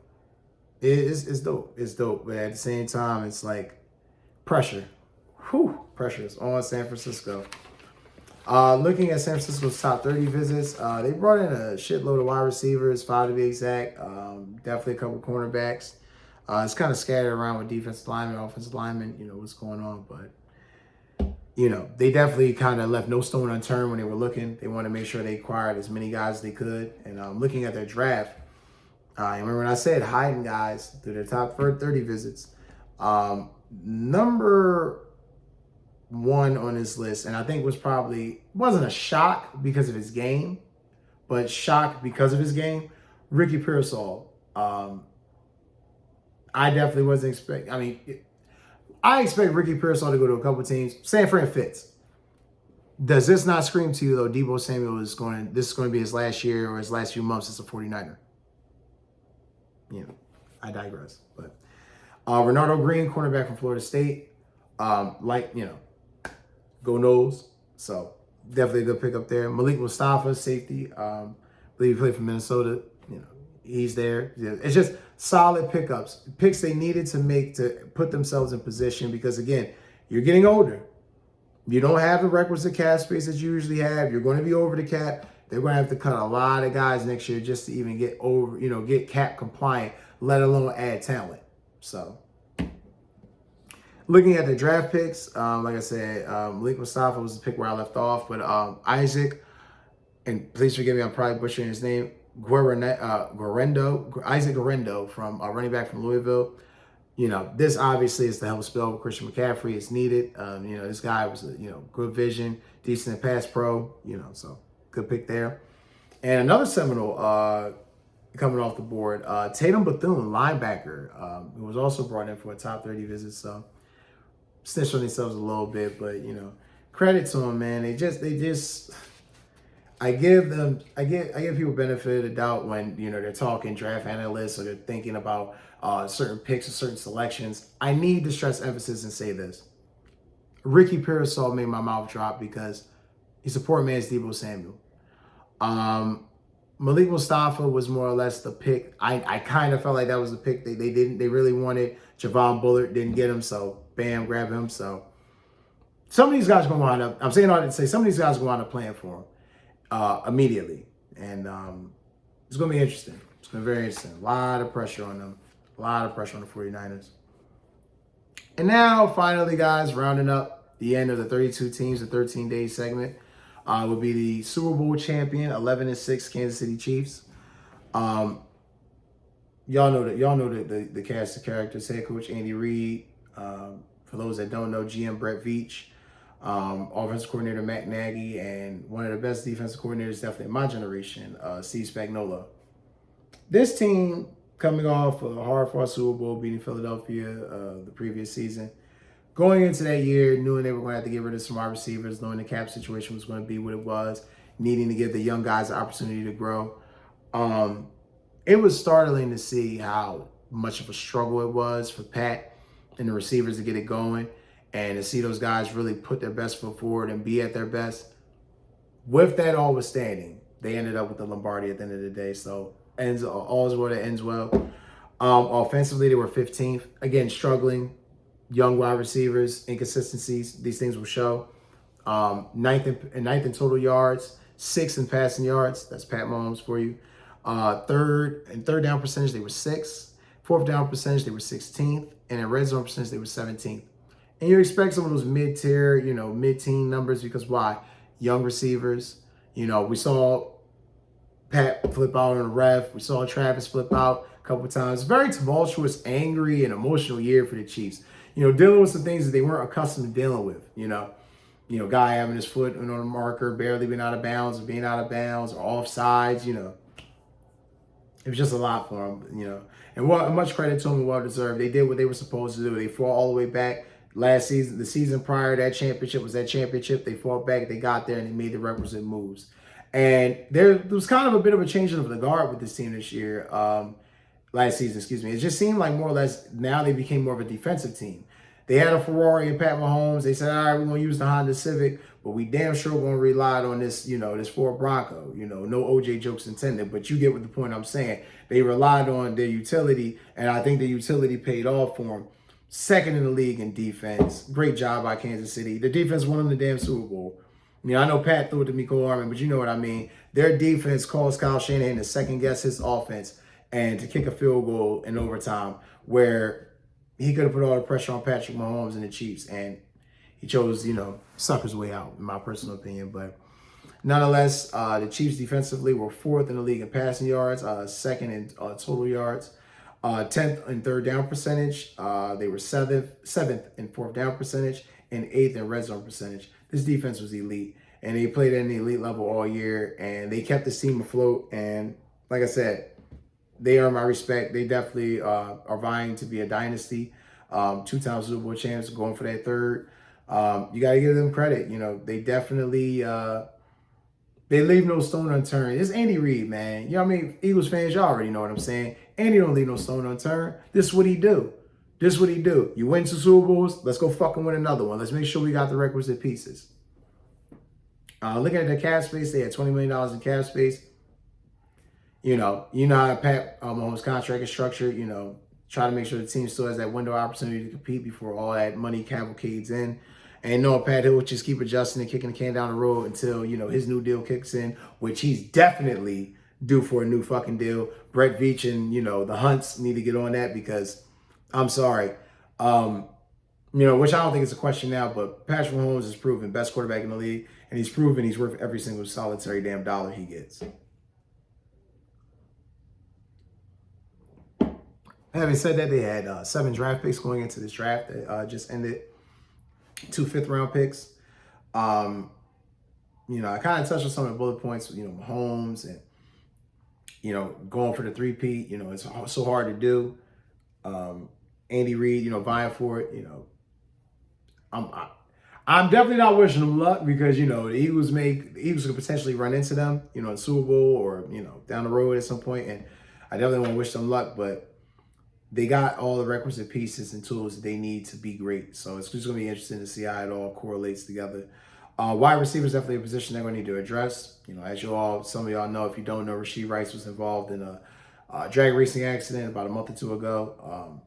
It's dope. But at the same time, it's like pressure. Pressure is on San Francisco. Looking at San Francisco's top 30 visits, they brought in a shitload of wide receivers, 5 to be exact. Definitely a couple cornerbacks. It's kind of scattered around with defensive linemen, offensive linemen, what's going on. But, they definitely kind of left no stone unturned when they were looking. They wanted to make sure they acquired as many guys as they could. And looking at their draft, remember when I said hiding guys through their top 30 visits, number 1 on this list, and I think wasn't a shock because of his game, but shock because of his game, Ricky Pearsall. I definitely wasn't expecting. I expect Ricky Pearsall to go to a couple teams. San Fran fits. Does this not scream to you, though, Deebo Samuel this is going to be his last year or his last few months as a 49er? I digress. But Renardo Green, cornerback from Florida State, go Noles. So definitely a good pickup there. Malik Mustafa, safety. I believe he played for Minnesota. He's there. It's just solid pickups. Picks they needed to make to put themselves in position because, again, you're getting older. You don't have the requisite cap space that you usually have. You're going to be over the cap. They're going to have to cut a lot of guys next year just to even get over, get cap compliant, let alone add talent. So looking at the draft picks, like I said, Malik Mustafa was the pick where I left off, but Isaac, and please forgive me, I'm probably butchering his name, Isaac Guerendo from running back from Louisville. This obviously is to help spell Christian McCaffrey. It's needed. This guy was, good vision, decent pass pro, so good pick there. And another Seminole coming off the board. Tatum Bethune, linebacker, who was also brought in for a top 30 visit. So snitched on themselves a little bit, but credit to them, man. They just. I give people benefit of the doubt when they're talking draft analysts or they're thinking about certain picks or certain selections. I need to stress emphasis and say this: Ricky Pearsall made my mouth drop because he's a poor man's Deebo Samuel. Malik Mustafa was more or less the pick. I kind of felt like that was the pick they really wanted. Javon Bullard didn't get him, so bam, grab him. So some of these guys are gonna wind up. I'm saying all that to say some of these guys are gonna wind up playing for him immediately, and it's going to be interesting. It's going to be very interesting. A lot of pressure on them. A lot of pressure on the 49ers. And now, finally, guys, rounding up the end of the 32 teams, the 13-day segment, would be the Super Bowl champion, 11-6 Kansas City Chiefs. Y'all know the cast of characters. Head coach Andy Reid. For those that don't know, GM Brett Veach. Offensive coordinator Matt Nagy, and one of the best defensive coordinators definitely in my generation, Steve Spagnuolo. This team coming off a hard-fought Super Bowl, beating Philadelphia the previous season, going into that year, knowing they were going to have to get rid of some wide receivers, knowing the cap situation was going to be what it was, needing to give the young guys an opportunity to grow. It was startling to see how much of a struggle it was for Pat and the receivers to get it going. And to see those guys really put their best foot forward and be at their best. With that all withstanding, they ended up with the Lombardi at the end of the day. So all's well that ends well. Offensively, they were 15th. Again, struggling. Young wide receivers, inconsistencies. These things will show. Ninth in total yards. 6th in passing yards. That's Pat Mahomes for you. Third down percentage, they were 6th. Fourth down percentage, they were 16th. And in red zone percentage, they were 17th. And you expect some of those mid-tier, mid-teen numbers because why? Young receivers. We saw Pat flip out on the ref. We saw Travis flip out a couple of times. Very tumultuous, angry, and emotional year for the Chiefs. Dealing with some things that they weren't accustomed to dealing with. Guy having his foot on a marker, barely being out of bounds, or being out of bounds, or offsides. It was just a lot for him. And much credit to them and well deserved. They did what they were supposed to do. They fought all the way back. Last season, the season prior, that championship was that championship. They fought back, they got there, and they made the requisite moves. And there was kind of a bit of a changing of the guard with this team this year, last season, excuse me. It just seemed like more or less now they became more of a defensive team. They had a Ferrari and Pat Mahomes. They said, all right, we're going to use the Honda Civic, but we damn sure going to rely on this, this Ford Bronco. No OJ jokes intended, but you get what the point I'm saying. They relied on their utility, and I think the utility paid off for them. Second in the league in defense. Great job by Kansas City. The defense won them the damn Super Bowl. I know Pat threw it to Mecole Hardman, but you know what I mean. Their defense caused Kyle Shanahan to second guess his offense and to kick a field goal in overtime where he could have put all the pressure on Patrick Mahomes and the Chiefs, and he chose, suck his way out, in my personal opinion. But nonetheless, the Chiefs defensively were 4th in the league in passing yards, 2nd in total yards. 10th in third down percentage. They were 7th in fourth down percentage and 8th in red zone percentage. This defense was elite, and they played at an elite level all year, and they kept this team afloat. And like I said, they earn my respect. They definitely are vying to be a dynasty. 2-time Super Bowl champs, going for that third. You got to give them credit. They definitely they leave no stone unturned. It's Andy Reid, man. You know what I mean? Eagles fans, y'all already know what I'm saying. Andy don't leave no stone unturned. This is what he do. You win 2 Super Bowls, let's go fucking win another one. Let's make sure we got the requisite pieces. Looking at the cap space, they had $20 million in cap space. You know how Pat Mahomes' contract is structured. Try to make sure the team still has that window of opportunity to compete before all that money cavalcades in. And Pat Hill will just keep adjusting and kicking the can down the road until, his new deal kicks in, which he's definitely due for a new fucking deal. Brett Veach and, the Hunts need to get on that because I'm sorry. Which I don't think is a question now, but Patrick Mahomes is proven best quarterback in the league, and he's proven he's worth every single solitary damn dollar he gets. Having said that, they had 7 draft picks going into this draft that just ended. 2 fifth-round picks. I kind of touched on some of the bullet points with, Mahomes and going for the three-peat, it's so hard to do. Andy Reid, vying for it, I'm definitely not wishing them luck because, the Eagles could potentially run into them, in the Super Bowl or, down the road at some point. And I definitely want to wish them luck, but they got all the requisite pieces and tools that they need to be great. So it's just going to be interesting to see how it all correlates together. Wide receiver is definitely a position they're going to need to address. As some of y'all know, if you don't know, Rashee Rice was involved in a drag racing accident about a month or two ago.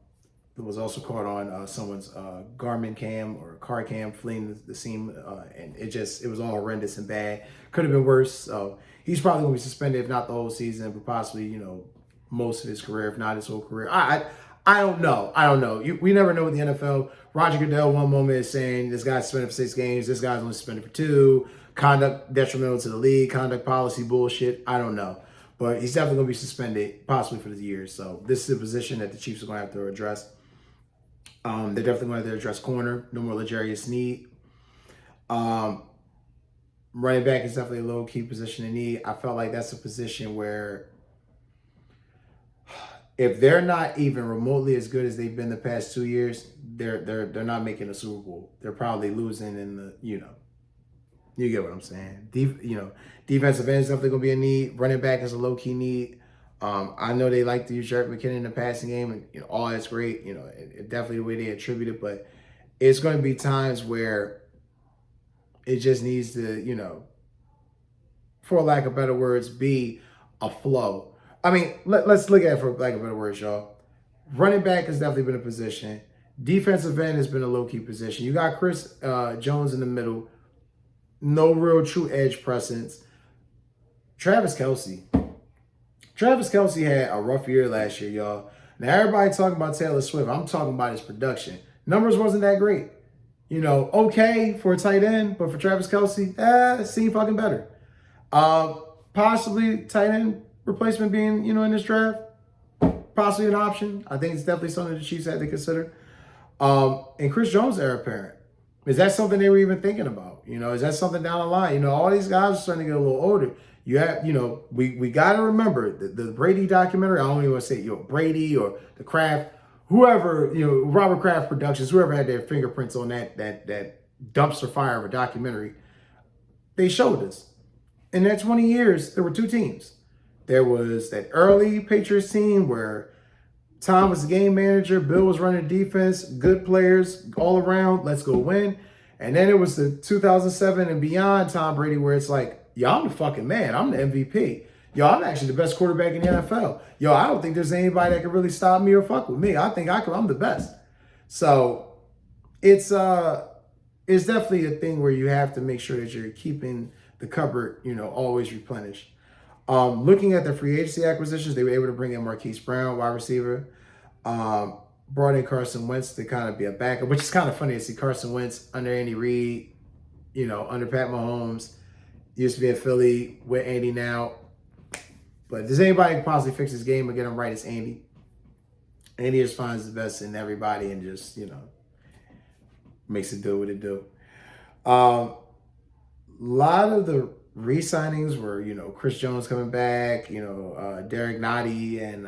It was also caught on someone's Garmin cam or car cam fleeing the scene, and it was all horrendous and bad. Could have been worse. So he's probably going to be suspended, if not the whole season, but possibly, most of his career, if not his whole career. I don't know. We never know with the NFL. Roger Goodell one moment is saying this guy's suspended for 6 games, this guy's only suspended for 2, conduct detrimental to the league, conduct policy bullshit. I don't know. But he's definitely going to be suspended, possibly for the year. So this is a position that the Chiefs are going to have to address. They're definitely going to have to address corner. No more L'Jarius Sneed. Running back is definitely a low-key position in need. I felt like that's a position where if they're not even remotely as good as they've been the past 2 years, they're not making a Super Bowl. They're probably losing in the, you get what I'm saying. Defensive end is definitely going to be a need. Running back is a low-key need. I know they like to use Jerick McKinnon in the passing game, and all that's great. Definitely the way they attribute it, but it's going to be times where it just needs to, for lack of better words, be a flow. I mean, let's look at it for lack of better words, y'all. Running back has definitely been a position. Defensive end has been a low-key position. You got Chris Jones in the middle. No real true edge presence. Travis Kelce had a rough year last year, y'all. Now, everybody talking about Taylor Swift. I'm talking about his production. Numbers wasn't that great. Okay for a tight end, but for Travis Kelce, it seemed fucking better. Possibly tight end replacement being, in this draft, possibly an option. I think it's definitely something the Chiefs had to consider. And Chris Jones, heir apparent. Is that something they were even thinking about? Is that something down the line? All these guys are starting to get a little older. You have, we got to remember the Brady documentary. I don't even want to say, Brady or the Kraft, whoever, Robert Kraft Productions, whoever had their fingerprints on that dumpster fire of a documentary, they showed us. In that 20 years, there were 2 teams. There was that early Patriots team where Tom was the game manager, Bill was running defense, good players all around, let's go win. And then it was the 2007 and beyond Tom Brady where it's like, yo, I'm the fucking man. I'm the MVP. Yo, I'm actually the best quarterback in the NFL. Yo, I don't think there's anybody that can really stop me or fuck with me. I think I'm the best. So it's definitely a thing where you have to make sure that you're keeping the cupboard, always replenished. Looking at the free agency acquisitions, they were able to bring in Marquise Brown, wide receiver. Brought in Carson Wentz to kind of be a backup, which is kind of funny to see Carson Wentz under Andy Reid, under Pat Mahomes. Used to be in Philly with Andy now. But does anybody possibly fix his game or get him right? It's Andy. Andy just finds the best in everybody and just, makes it do what it do. A lot of the re-signings were, Chris Jones coming back, Derek Nottie and,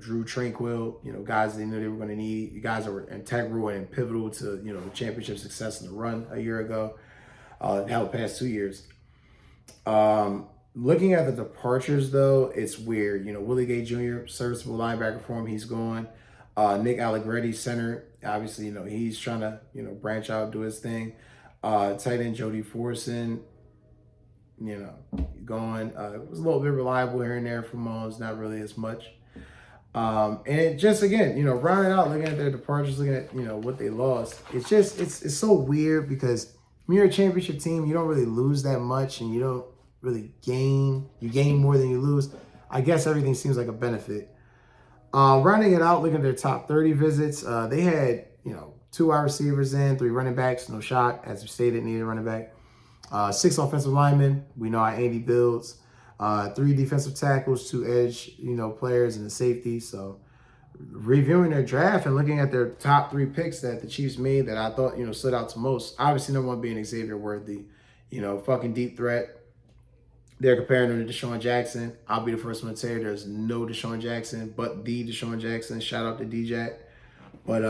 Drew Tranquill, guys they knew they were going to need. You guys that were integral and pivotal to, the championship success in the run a year ago. Hell, the past 2 years. Looking at the departures, though, it's weird. Willie Gay Jr., serviceable linebacker for him, he's gone. Nick Allegretti, center, obviously, he's trying to, branch out, do his thing. Tight end Jody Forson, gone. It was a little bit reliable here and there from Mahomes, not really as much. And it just, again, rounding out, looking at their departures, looking at, what they lost. It's just, it's so weird because when you're a championship team, you don't really lose that much and you don't really gain. You gain more than you lose. I guess everything seems like a benefit. Rounding it out, looking at their top 30 visits, they had, 2 wide receivers in, 3 running backs, no shock, as we stated, needed a running back. 6 offensive linemen, we know how Andy builds. 3 defensive tackles, 2 edge, players, and a safety. So reviewing their draft and looking at their top 3 picks that the Chiefs made that I thought, stood out to most. Obviously, number 1 being Xavier Worthy, fucking deep threat. they're comparing him to Deshaun Jackson. I'll be the first one to tell you there's no Deshaun Jackson, but the Deshaun Jackson. Shout out to DJ. But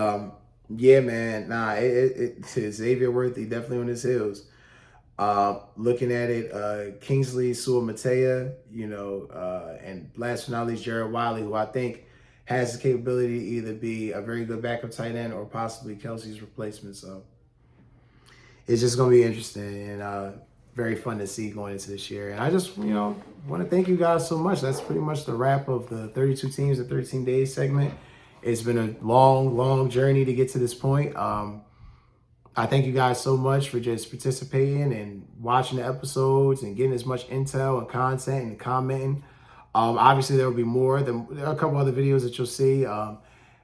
yeah, man, to Xavier Worthy definitely on his heels. Looking at it, Kingsley Suamatea, and last but not least, Jared Wiley, who I think has the capability to either be a very good backup tight end or possibly Kelsey's replacement. So it's just going to be interesting and very fun to see going into this year. And I just, want to thank you guys so much. That's pretty much the wrap of the 32 teams in 13 days segment. It's been a long, long journey to get to this point. I thank you guys so much for just participating and watching the episodes and getting as much intel and content and commenting. Obviously, there will be more. There are a couple other videos that you'll see,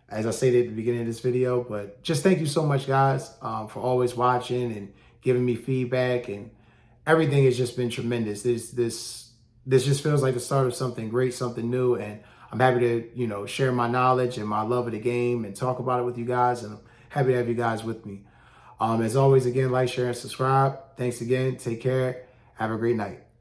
as I stated at the beginning of this video. But just thank you so much, guys, for always watching and giving me feedback. And everything has just been tremendous. This just feels like the start of something great, something new. And I'm happy to, share my knowledge and my love of the game and talk about it with you guys. And I'm happy to have you guys with me. As always, again, like, share, and subscribe. Thanks again. Take care. Have a great night.